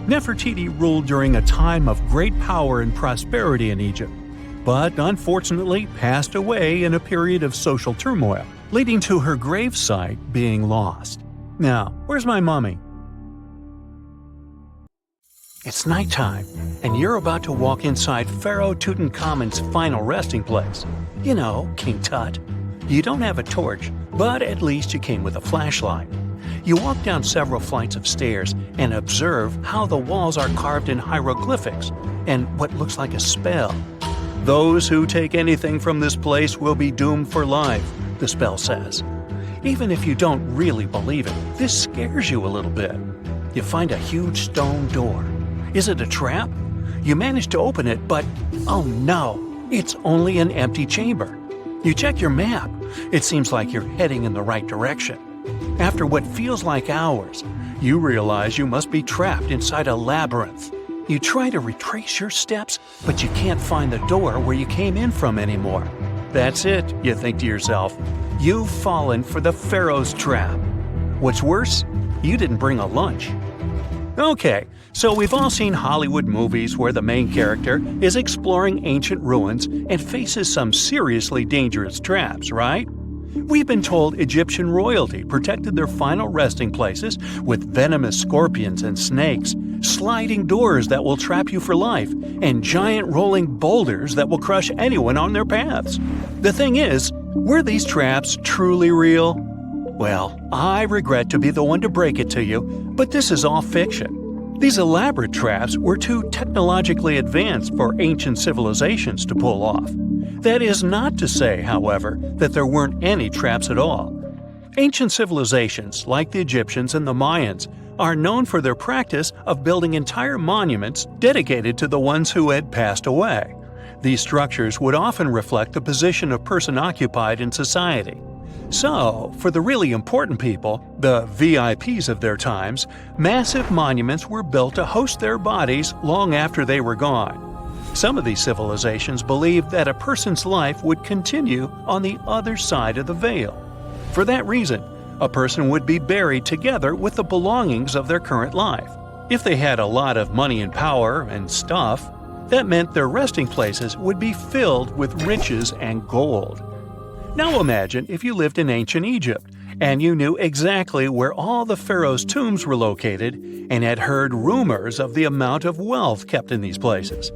Nefertiti ruled during a time of great power and prosperity in Egypt, but unfortunately passed away in a period of social turmoil, leading to her gravesite being lost. Now, where's my mummy? It's nighttime, and you're about to walk inside Pharaoh Tutankhamun's final resting place. You know, King Tut. You don't have a torch, but at least you came with a flashlight. You walk down several flights of stairs and observe how the walls are carved in hieroglyphics and what looks like a spell. Those who take anything from this place will be doomed for life, the spell says. Even if you don't really believe it, this scares you a little bit. You find a huge stone door. Is it a trap? You manage to open it, but oh no, it's only an empty chamber. You check your map. It seems like you're heading in the right direction. After what feels like hours, you realize you must be trapped inside a labyrinth. You try to retrace your steps, but you can't find the door where you came in from anymore. That's it, you think to yourself. You've fallen for the Pharaoh's trap. What's worse, you didn't bring a lunch. Okay, so we've all seen Hollywood movies where the main character is exploring ancient ruins and faces some seriously dangerous traps, right? We've been told Egyptian royalty protected their final resting places with venomous scorpions and snakes, sliding doors that will trap you for life, and giant rolling boulders that will crush anyone on their paths. The thing is, were these traps truly real? Well, I regret to be the one to break it to you, but this is all fiction. These elaborate traps were too technologically advanced for ancient civilizations to pull off. That is not to say, however, that there weren't any traps at all. Ancient civilizations, like the Egyptians and the Mayans, are known for their practice of building entire monuments dedicated to the ones who had passed away. These structures would often reflect the position of person occupied in society. So, for the really important people, the VIPs of their times, massive monuments were built to host their bodies long after they were gone. Some of these civilizations believed that a person's life would continue on the other side of the veil. For that reason, a person would be buried together with the belongings of their current life. If they had a lot of money and power and stuff, that meant their resting places would be filled with riches and gold. Now imagine if you lived in ancient Egypt and you knew exactly where all the pharaohs' tombs were located and had heard rumors of the amount of wealth kept in these places.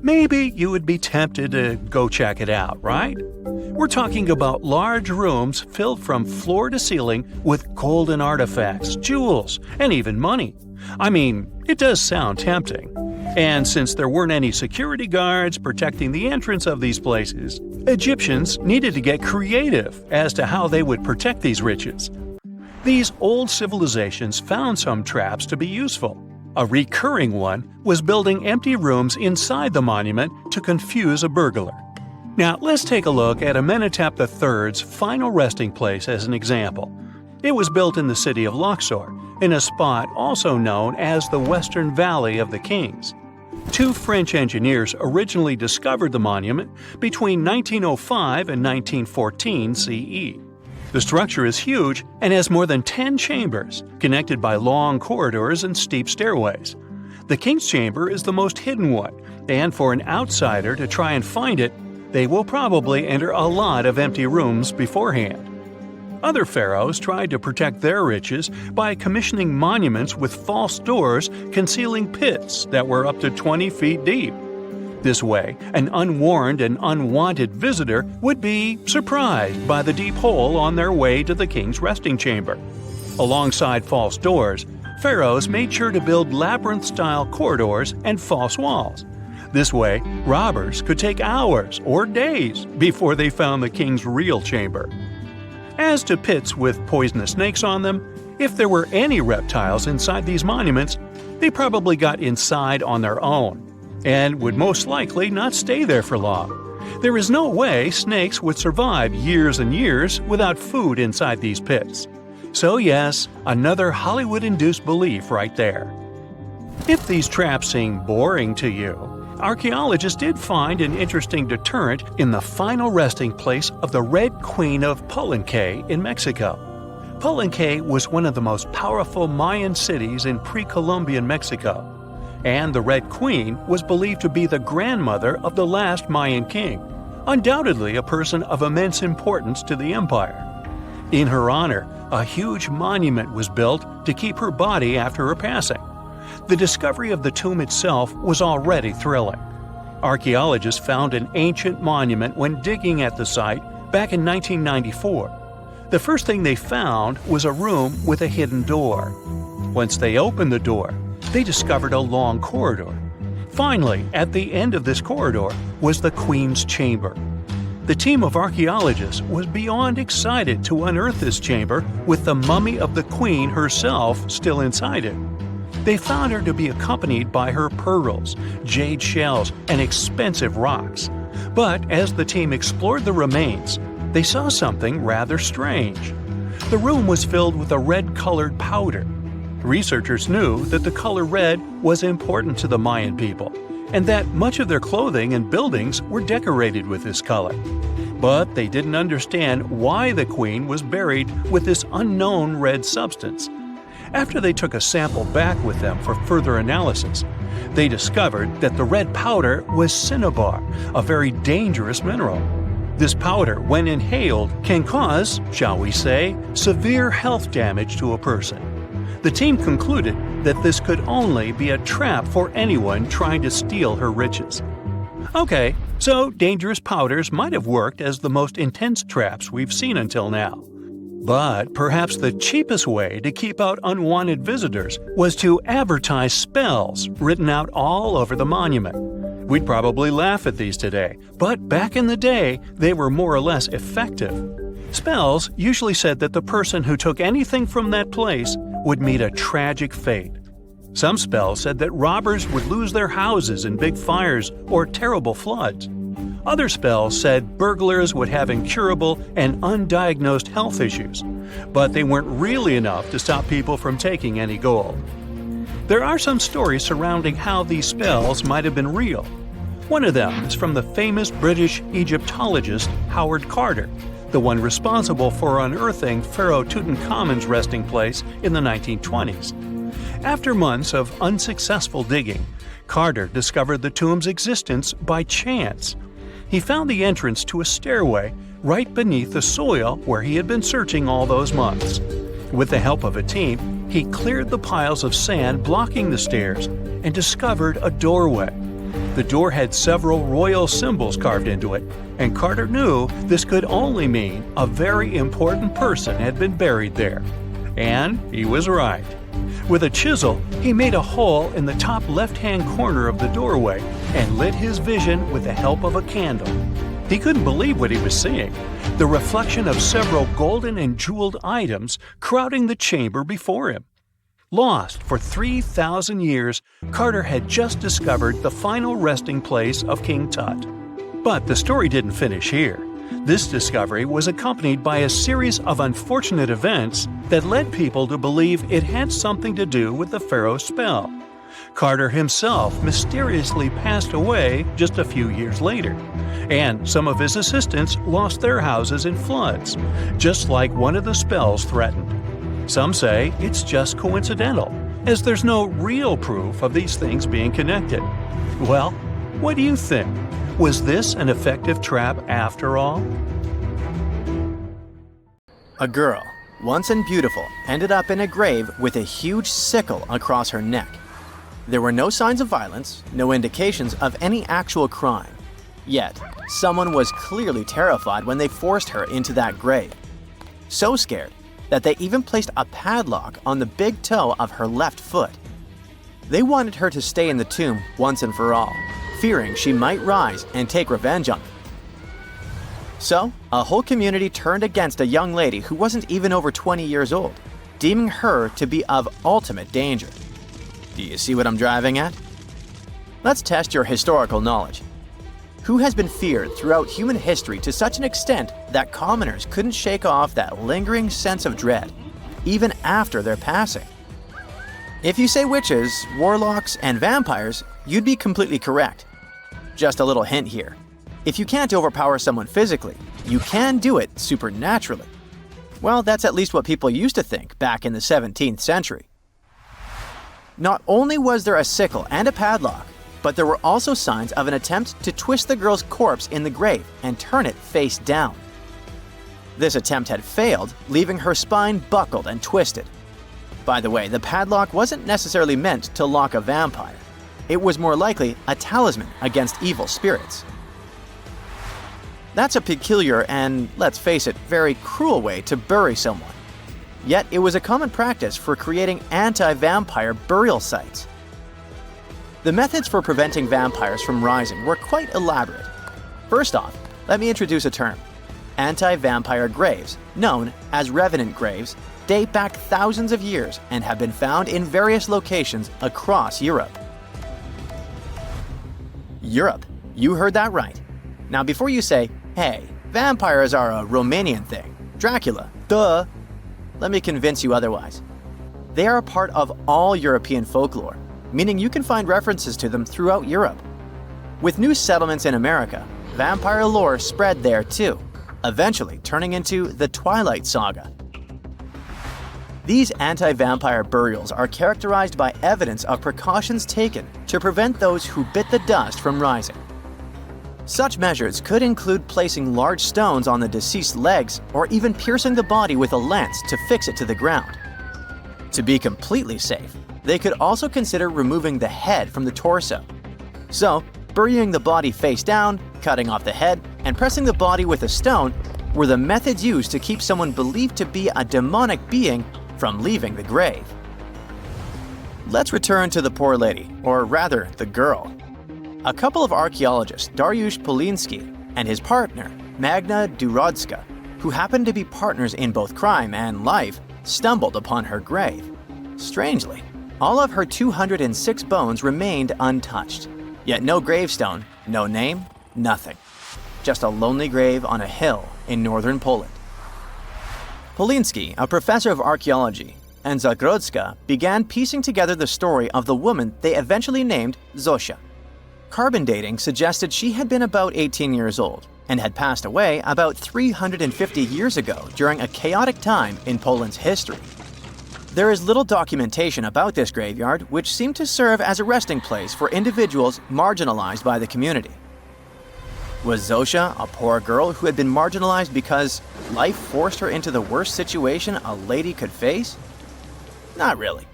Maybe you would be tempted to go check it out, right? We're talking about large rooms filled from floor to ceiling with golden artifacts, jewels, and even money. I mean, it does sound tempting. And since there weren't any security guards protecting the entrance of these places, Egyptians needed to get creative as to how they would protect these riches. These old civilizations found some traps to be useful. A recurring one was building empty rooms inside the monument to confuse a burglar. Now, let's take a look at Amenhotep III's final resting place as an example. It was built in the city of Luxor, in a spot also known as the Western Valley of the Kings. Two French engineers originally discovered the monument between 1905 and 1914 CE. The structure is huge and has more than 10 chambers, connected by long corridors and steep stairways. The King's Chamber is the most hidden one, and for an outsider to try and find it, they will probably enter a lot of empty rooms beforehand. Other pharaohs tried to protect their riches by commissioning monuments with false doors concealing pits that were up to 20 feet deep. This way, an unwarned and unwanted visitor would be surprised by the deep hole on their way to the king's resting chamber. Alongside false doors, pharaohs made sure to build labyrinth-style corridors and false walls. This way, robbers could take hours or days before they found the king's real chamber. As to pits with poisonous snakes on them, if there were any reptiles inside these monuments, they probably got inside on their own, and would most likely not stay there for long. There is no way snakes would survive years and years without food inside these pits. So yes, another Hollywood-induced belief right there. If these traps seem boring to you, archaeologists did find an interesting deterrent in the final resting place of the Red Queen of Palenque in Mexico. Palenque was one of the most powerful Mayan cities in pre-Columbian Mexico, and the Red Queen was believed to be the grandmother of the last Mayan king, undoubtedly a person of immense importance to the empire. In her honor, a huge monument was built to keep her body after her passing. The discovery of the tomb itself was already thrilling. Archaeologists found an ancient monument when digging at the site back in 1994. The first thing they found was a room with a hidden door. Once they opened the door, they discovered a long corridor. Finally, at the end of this corridor was the Queen's chamber. The team of archaeologists was beyond excited to unearth this chamber with the mummy of the Queen herself still inside it. They found her to be accompanied by her pearls, jade shells, and expensive rocks. But as the team explored the remains, they saw something rather strange. The room was filled with a red-colored powder. Researchers knew that the color red was important to the Mayan people, and that much of their clothing and buildings were decorated with this color. But they didn't understand why the queen was buried with this unknown red substance. After they took a sample back with them for further analysis, they discovered that the red powder was cinnabar, a very dangerous mineral. This powder, when inhaled, can cause, shall we say, severe health damage to a person. The team concluded that this could only be a trap for anyone trying to steal her riches. Okay, so dangerous powders might have worked as the most intense traps we've seen until now. But perhaps the cheapest way to keep out unwanted visitors was to advertise spells written out all over the monument. We'd probably laugh at these today, but back in the day, they were more or less effective. Spells usually said that the person who took anything from that place would meet a tragic fate. Some spells said that robbers would lose their houses in big fires or terrible floods. Other spells said burglars would have incurable and undiagnosed health issues, but they weren't really enough to stop people from taking any gold. There are some stories surrounding how these spells might have been real. One of them is from the famous British Egyptologist Howard Carter, the one responsible for unearthing Pharaoh Tutankhamen's resting place in the 1920s. After months of unsuccessful digging, Carter discovered the tomb's existence by chance. He found the entrance to a stairway right beneath the soil where he had been searching all those months. With the help of a team, he cleared the piles of sand blocking the stairs and discovered a doorway. The door had several royal symbols carved into it, and Carter knew this could only mean a very important person had been buried there. And he was right. With a chisel, he made a hole in the top left-hand corner of the doorway and lit his vision with the help of a candle. He couldn't believe what he was seeing, the reflection of several golden and jeweled items crowding the chamber before him. Lost for 3,000 years, Carter had just discovered the final resting place of King Tut. But the story didn't finish here. This discovery was accompanied by a series of unfortunate events that led people to believe it had something to do with the pharaoh's spell. Carter himself mysteriously passed away just a few years later, and some of his assistants lost their houses in floods, just like one of the spells threatened. Some say it's just coincidental, as there's no real proof of these things being connected. Well, what do you think? Was this an effective trap after all? A girl, once and beautiful, ended up in a grave with a huge sickle across her neck. There were no signs of violence, no indications of any actual crime. Yet, someone was clearly terrified when they forced her into that grave. So scared that they even placed a padlock on the big toe of her left foot. They wanted her to stay in the tomb once and for all, fearing she might rise and take revenge on them. So, a whole community turned against a young lady who wasn't even over 20 years old, deeming her to be of ultimate danger. Do you see what I'm driving at? Let's test your historical knowledge. Who has been feared throughout human history to such an extent that commoners couldn't shake off that lingering sense of dread, even after their passing? If you say witches, warlocks, and vampires, you'd be completely correct. Just a little hint here. If you can't overpower someone physically, you can do it supernaturally. Well, that's at least what people used to think back in the 17th century. Not only was there a sickle and a padlock, but there were also signs of an attempt to twist the girl's corpse in the grave and turn it face down. This attempt had failed, leaving her spine buckled and twisted. By the way, the padlock wasn't necessarily meant to lock a vampire. It was more likely a talisman against evil spirits. That's a peculiar and, let's face it, very cruel way to bury someone. Yet it was a common practice for creating anti-vampire burial sites. The methods for preventing vampires from rising were quite elaborate. First off, let me introduce a term. Anti-vampire graves, known as Revenant graves, date back thousands of years and have been found in various locations across Europe. Europe, you heard that right. Now before you say, hey, vampires are a Romanian thing, Dracula, duh, let me convince you otherwise. They are a part of all European folklore, meaning you can find references to them throughout Europe. With new settlements in America, vampire lore spread there too, eventually turning into the Twilight Saga. These anti-vampire burials are characterized by evidence of precautions taken to prevent those who bit the dust from rising. Such measures could include placing large stones on the deceased's legs or even piercing the body with a lance to fix it to the ground. To be completely safe, they could also consider removing the head from the torso. So, burying the body face down, cutting off the head, and pressing the body with a stone were the methods used to keep someone believed to be a demonic being from leaving the grave. Let's return to the poor lady, or rather, the girl. A couple of archaeologists, Dariusz Poliński and his partner, Magna Durodzka, who happened to be partners in both crime and life, stumbled upon her grave. Strangely, all of her 206 bones remained untouched. Yet no gravestone, no name, nothing. Just a lonely grave on a hill in northern Poland. Poliński, a professor of archaeology, and Zagrodzka began piecing together the story of the woman they eventually named Zosha. Carbon dating suggested she had been about 18 years old and had passed away about 350 years ago during a chaotic time in Poland's history. There is little documentation about this graveyard, which seemed to serve as a resting place for individuals marginalized by the community. Was Zosha a poor girl who had been marginalized because life forced her into the worst situation a lady could face? Not really.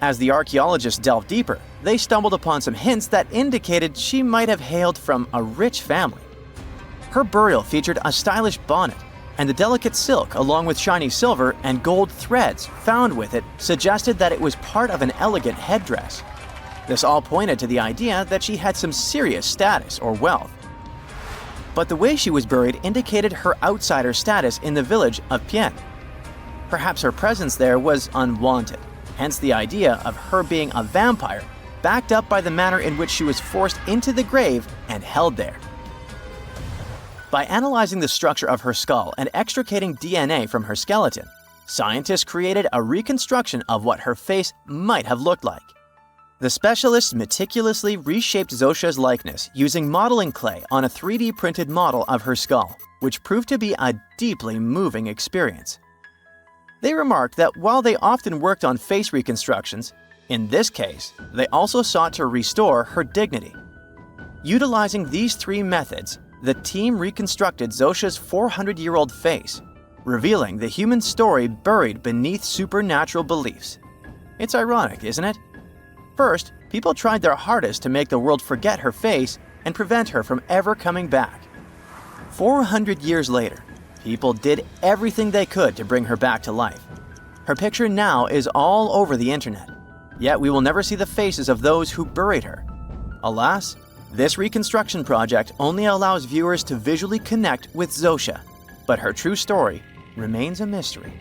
As the archaeologists delved deeper, they stumbled upon some hints that indicated she might have hailed from a rich family. Her burial featured a stylish bonnet, and the delicate silk along with shiny silver and gold threads found with it suggested that it was part of an elegant headdress. This all pointed to the idea that she had some serious status or wealth. But the way she was buried indicated her outsider status in the village of Pien. Perhaps her presence there was unwanted, hence the idea of her being a vampire, backed up by the manner in which she was forced into the grave and held there. By analyzing the structure of her skull and extricating DNA from her skeleton, scientists created a reconstruction of what her face might have looked like. The specialists meticulously reshaped Zosha's likeness using modeling clay on a 3D printed model of her skull, which proved to be a deeply moving experience. They remarked that while they often worked on face reconstructions, in this case, they also sought to restore her dignity. Utilizing these three methods, the team reconstructed Zosha's 400-year-old face, revealing the human story buried beneath supernatural beliefs. It's ironic, isn't it? First, people tried their hardest to make the world forget her face and prevent her from ever coming back. 400 years later, people did everything they could to bring her back to life. Her picture now is all over the internet, yet we will never see the faces of those who buried her. Alas, this reconstruction project only allows viewers to visually connect with Zosha, but her true story remains a mystery.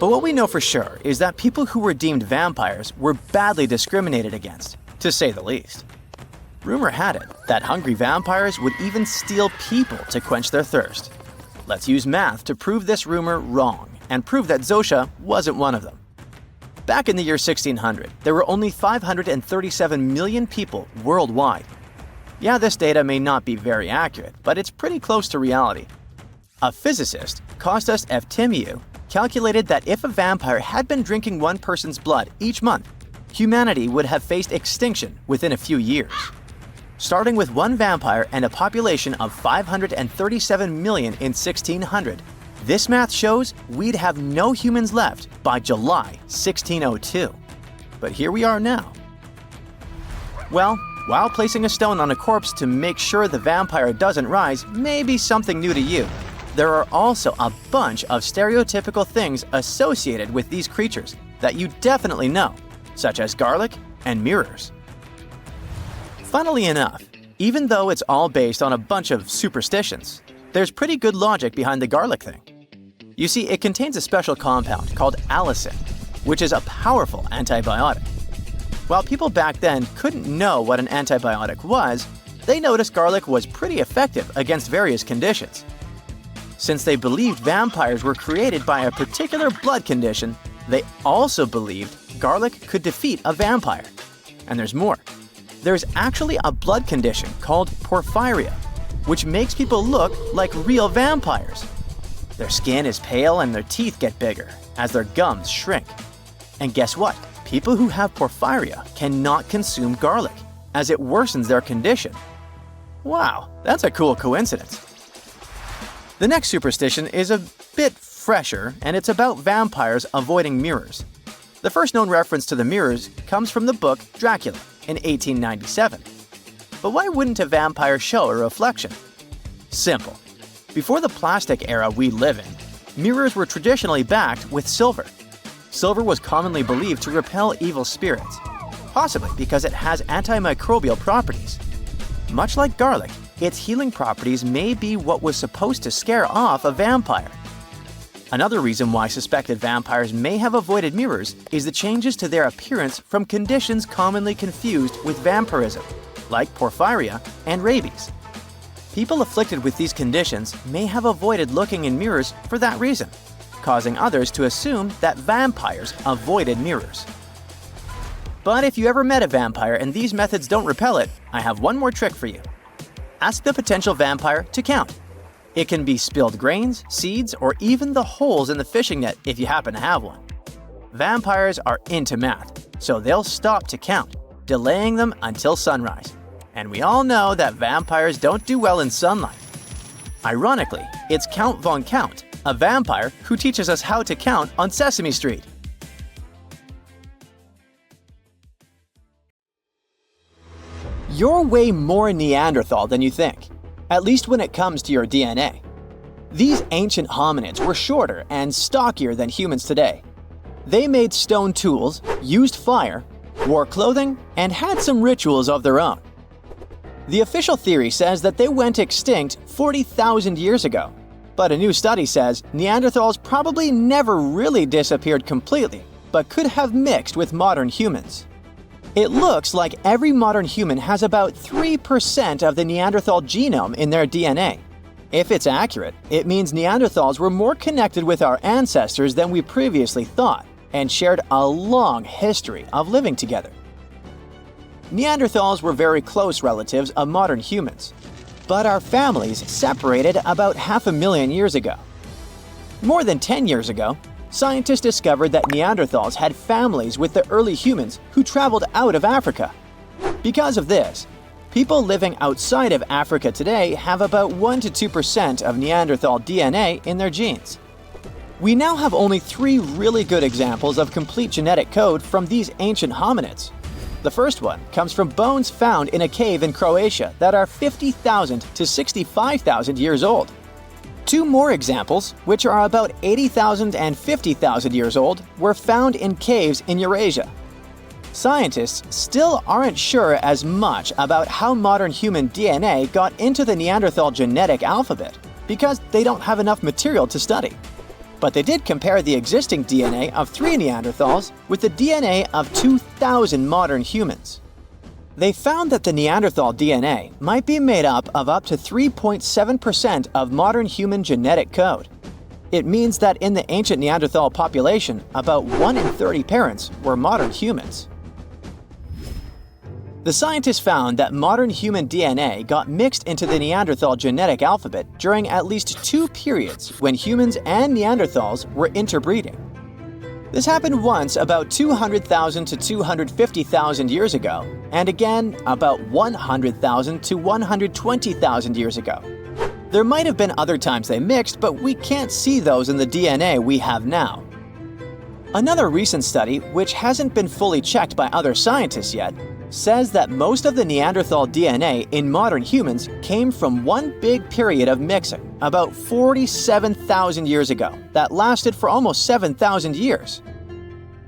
But what we know for sure is that people who were deemed vampires were badly discriminated against, to say the least. Rumor had it that hungry vampires would even steal people to quench their thirst. Let's use math to prove this rumor wrong and prove that Zosha wasn't one of them. Back in the year 1600, there were only 537 million people worldwide. Yeah, this data may not be very accurate, but it's pretty close to reality. A physicist, Kostas Eftimiou, calculated that if a vampire had been drinking one person's blood each month, humanity would have faced extinction within a few years. Starting with one vampire and a population of 537 million in 1600, this math shows we'd have no humans left by July 1602. But here we are now. Well, while placing a stone on a corpse to make sure the vampire doesn't rise may be something new to you, there are also a bunch of stereotypical things associated with these creatures that you definitely know, such as garlic and mirrors. Funnily enough, even though it's all based on a bunch of superstitions, there's pretty good logic behind the garlic thing. You see, it contains a special compound called allicin, which is a powerful antibiotic. While people back then couldn't know what an antibiotic was, they noticed garlic was pretty effective against various conditions. Since they believed vampires were created by a particular blood condition, they also believed garlic could defeat a vampire. And there's more. There's actually a blood condition called porphyria, which makes people look like real vampires. Their skin is pale and their teeth get bigger as their gums shrink. And guess what? People who have porphyria cannot consume garlic, as it worsens their condition. Wow, that's a cool coincidence. The next superstition is a bit fresher, and it's about vampires avoiding mirrors. The first known reference to the mirrors comes from the book Dracula in 1897. But why wouldn't a vampire show a reflection? Simple. Before the plastic era we live in, mirrors were traditionally backed with silver. Silver was commonly believed to repel evil spirits, possibly because it has antimicrobial properties. Much like garlic, its healing properties may be what was supposed to scare off a vampire. Another reason why suspected vampires may have avoided mirrors is the changes to their appearance from conditions commonly confused with vampirism, like porphyria and rabies. People afflicted with these conditions may have avoided looking in mirrors for that reason, causing others to assume that vampires avoided mirrors. But if you ever met a vampire and these methods don't repel it, I have one more trick for you. Ask the potential vampire to count. It can be spilled grains, seeds, or even the holes in the fishing net if you happen to have one. Vampires are into math, so they'll stop to count, delaying them until sunrise. And we all know that vampires don't do well in sunlight. Ironically, it's Count Von Count, a vampire who teaches us how to count on Sesame Street. You're way more Neanderthal than you think, at least when it comes to your DNA. These ancient hominids were shorter and stockier than humans today. They made stone tools, used fire, wore clothing, and had some rituals of their own. The official theory says that they went extinct 40,000 years ago, but a new study says Neanderthals probably never really disappeared completely, but could have mixed with modern humans. It looks like every modern human has about 3% of the Neanderthal genome in their DNA. If it's accurate, it means Neanderthals were more connected with our ancestors than we previously thought, and shared a long history of living together. Neanderthals were very close relatives of modern humans, but our families separated about 500,000 years ago. More than 10 years ago, scientists discovered that Neanderthals had families with the early humans who traveled out of Africa. Because of this, people living outside of Africa today have about 1 to 2% of Neanderthal DNA in their genes. We now have only 3 really good examples of complete genetic code from these ancient hominids. The first one comes from bones found in a cave in Croatia that are 50,000 to 65,000 years old. 2 more examples, which are about 80,000 and 50,000 years old, were found in caves in Eurasia. Scientists still aren't sure as much about how modern human DNA got into the Neanderthal genetic alphabet because they don't have enough material to study. But they did compare the existing DNA of 3 Neanderthals with the DNA of 2,000 modern humans. They found that the Neanderthal DNA might be made up to 3.7% of modern human genetic code. It means that in the ancient Neanderthal population, about 1 in 30 parents were modern humans. The scientists found that modern human DNA got mixed into the Neanderthal genetic alphabet during at least 2 periods when humans and Neanderthals were interbreeding. This happened once about 200,000 to 250,000 years ago, and again about 100,000 to 120,000 years ago. There might have been other times they mixed, but we can't see those in the DNA we have now. Another recent study, which hasn't been fully checked by other scientists yet, says that most of the Neanderthal DNA in modern humans came from one big period of mixing, about 47,000 years ago, that lasted for almost 7,000 years.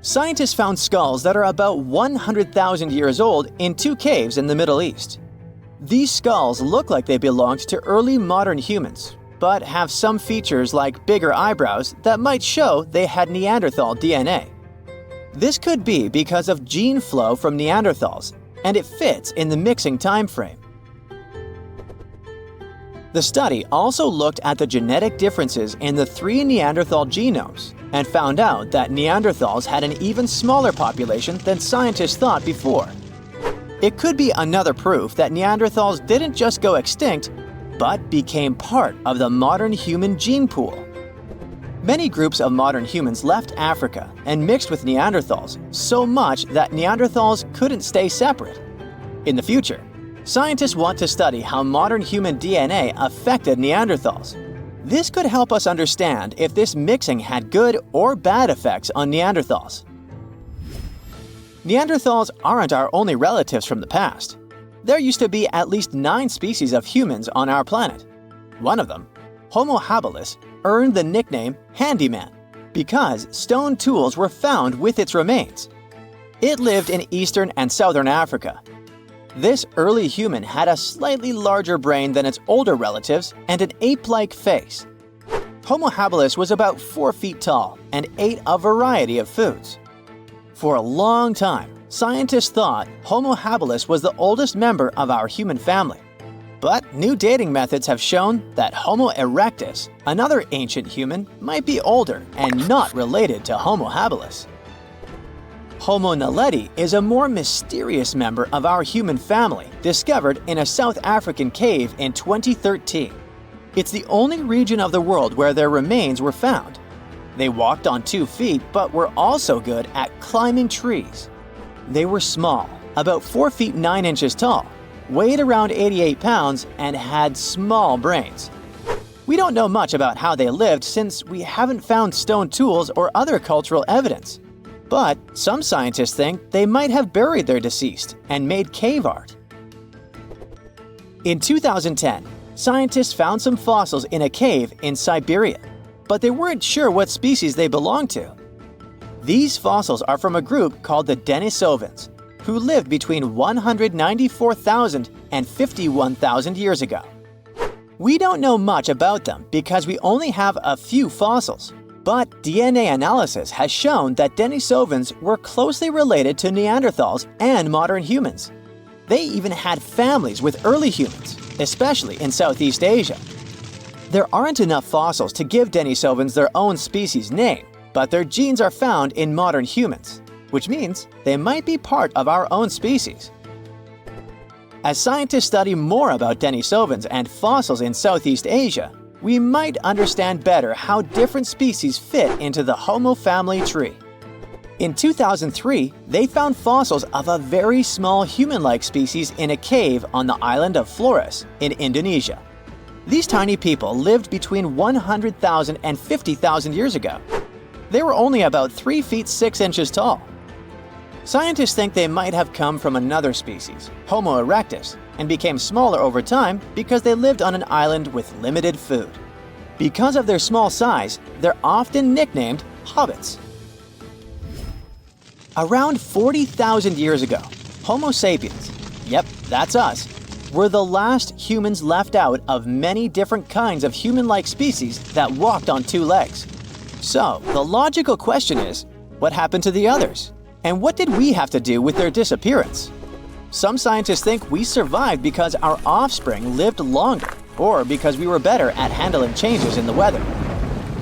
Scientists found skulls that are about 100,000 years old in 2 caves in the Middle East. These skulls look like they belonged to early modern humans, but have some features like bigger eyebrows that might show they had Neanderthal DNA. This could be because of gene flow from Neanderthals, and it fits in the mixing time frame. The study also looked at the genetic differences in the 3 Neanderthal genomes and found out that Neanderthals had an even smaller population than scientists thought before. It could be another proof that Neanderthals didn't just go extinct, but became part of the modern human gene pool. Many groups of modern humans left Africa and mixed with Neanderthals so much that Neanderthals couldn't stay separate. In the future, scientists want to study how modern human DNA affected Neanderthals. This could help us understand if this mixing had good or bad effects on Neanderthals. Neanderthals aren't our only relatives from the past. There used to be at least 9 species of humans on our planet. One of them, Homo habilis earned the nickname handyman because stone tools were found with its remains. It lived in eastern and southern Africa. This early human had a slightly larger brain than its older relatives and an ape-like face. Homo habilis was about 4 feet tall and ate a variety of foods. For a long time, scientists thought Homo habilis was the oldest member of our human family. But new dating methods have shown that Homo erectus, another ancient human, might be older and not related to Homo habilis. Homo naledi is a more mysterious member of our human family, discovered in a South African cave in 2013. It's the only region of the world where their remains were found. They walked on 2 feet, but were also good at climbing trees. They were small, about 4 feet 9 inches tall, weighed around 88 pounds, and had small brains. We don't know much about how they lived since we haven't found stone tools or other cultural evidence. But some scientists think they might have buried their deceased and made cave art. In 2010, scientists found some fossils in a cave in Siberia, but they weren't sure what species they belonged to. These fossils are from a group called the Denisovans, who lived between 194,000 and 51,000 years ago. We don't know much about them because we only have a few fossils. But DNA analysis has shown that Denisovans were closely related to Neanderthals and modern humans. They even had families with early humans, especially in Southeast Asia. There aren't enough fossils to give Denisovans their own species name, but their genes are found in modern humans, which means they might be part of our own species. As scientists study more about Denisovans and fossils in Southeast Asia, we might understand better how different species fit into the Homo family tree. In 2003, they found fossils of a very small human-like species in a cave on the island of Flores in Indonesia. These tiny people lived between 100,000 and 50,000 years ago. They were only about 3 feet 6 inches tall. Scientists think they might have come from another species, Homo erectus, and became smaller over time because they lived on an island with limited food. Because of their small size, they're often nicknamed hobbits. Around 40,000 years ago, Homo sapiens, yep, that's us, were the last humans left out of many different kinds of human-like species that walked on 2 legs. So, the logical question is, what happened to the others? And what did we have to do with their disappearance? Some scientists think we survived because our offspring lived longer, or because we were better at handling changes in the weather.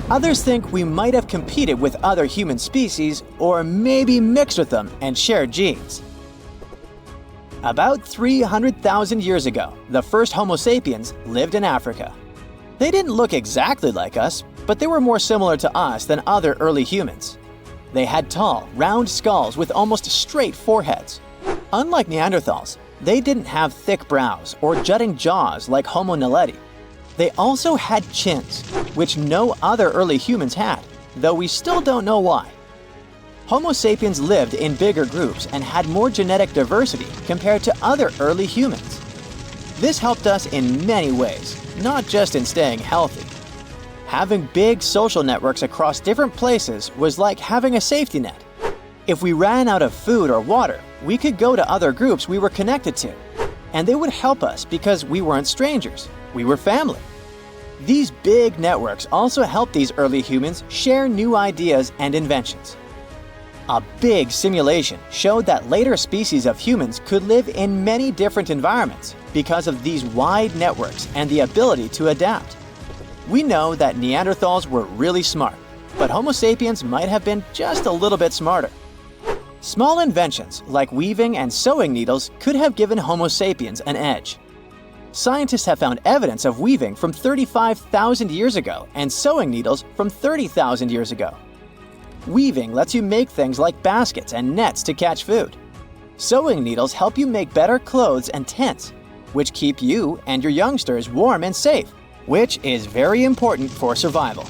Others think we might have competed with other human species, or maybe mixed with them and shared genes. About 300,000 years ago, the first Homo sapiens lived in Africa. They didn't look exactly like us, but they were more similar to us than other early humans. They had tall, round skulls with almost straight foreheads. Unlike Neanderthals, they didn't have thick brows or jutting jaws like Homo naledi. They also had chins, which no other early humans had, though we still don't know why. Homo sapiens lived in bigger groups and had more genetic diversity compared to other early humans. This helped us in many ways, not just in staying healthy. Having big social networks across different places was like having a safety net. If we ran out of food or water, we could go to other groups we were connected to, and they would help us because we weren't strangers, we were family. These big networks also helped these early humans share new ideas and inventions. A big simulation showed that later species of humans could live in many different environments because of these wide networks and the ability to adapt. We know that Neanderthals were really smart, but Homo sapiens might have been just a little bit smarter. Small inventions like weaving and sewing needles could have given Homo sapiens an edge. Scientists have found evidence of weaving from 35,000 years ago and sewing needles from 30,000 years ago. Weaving lets you make things like baskets and nets to catch food. Sewing needles help you make better clothes and tents, which keep you and your youngsters warm and safe, which is very important for survival.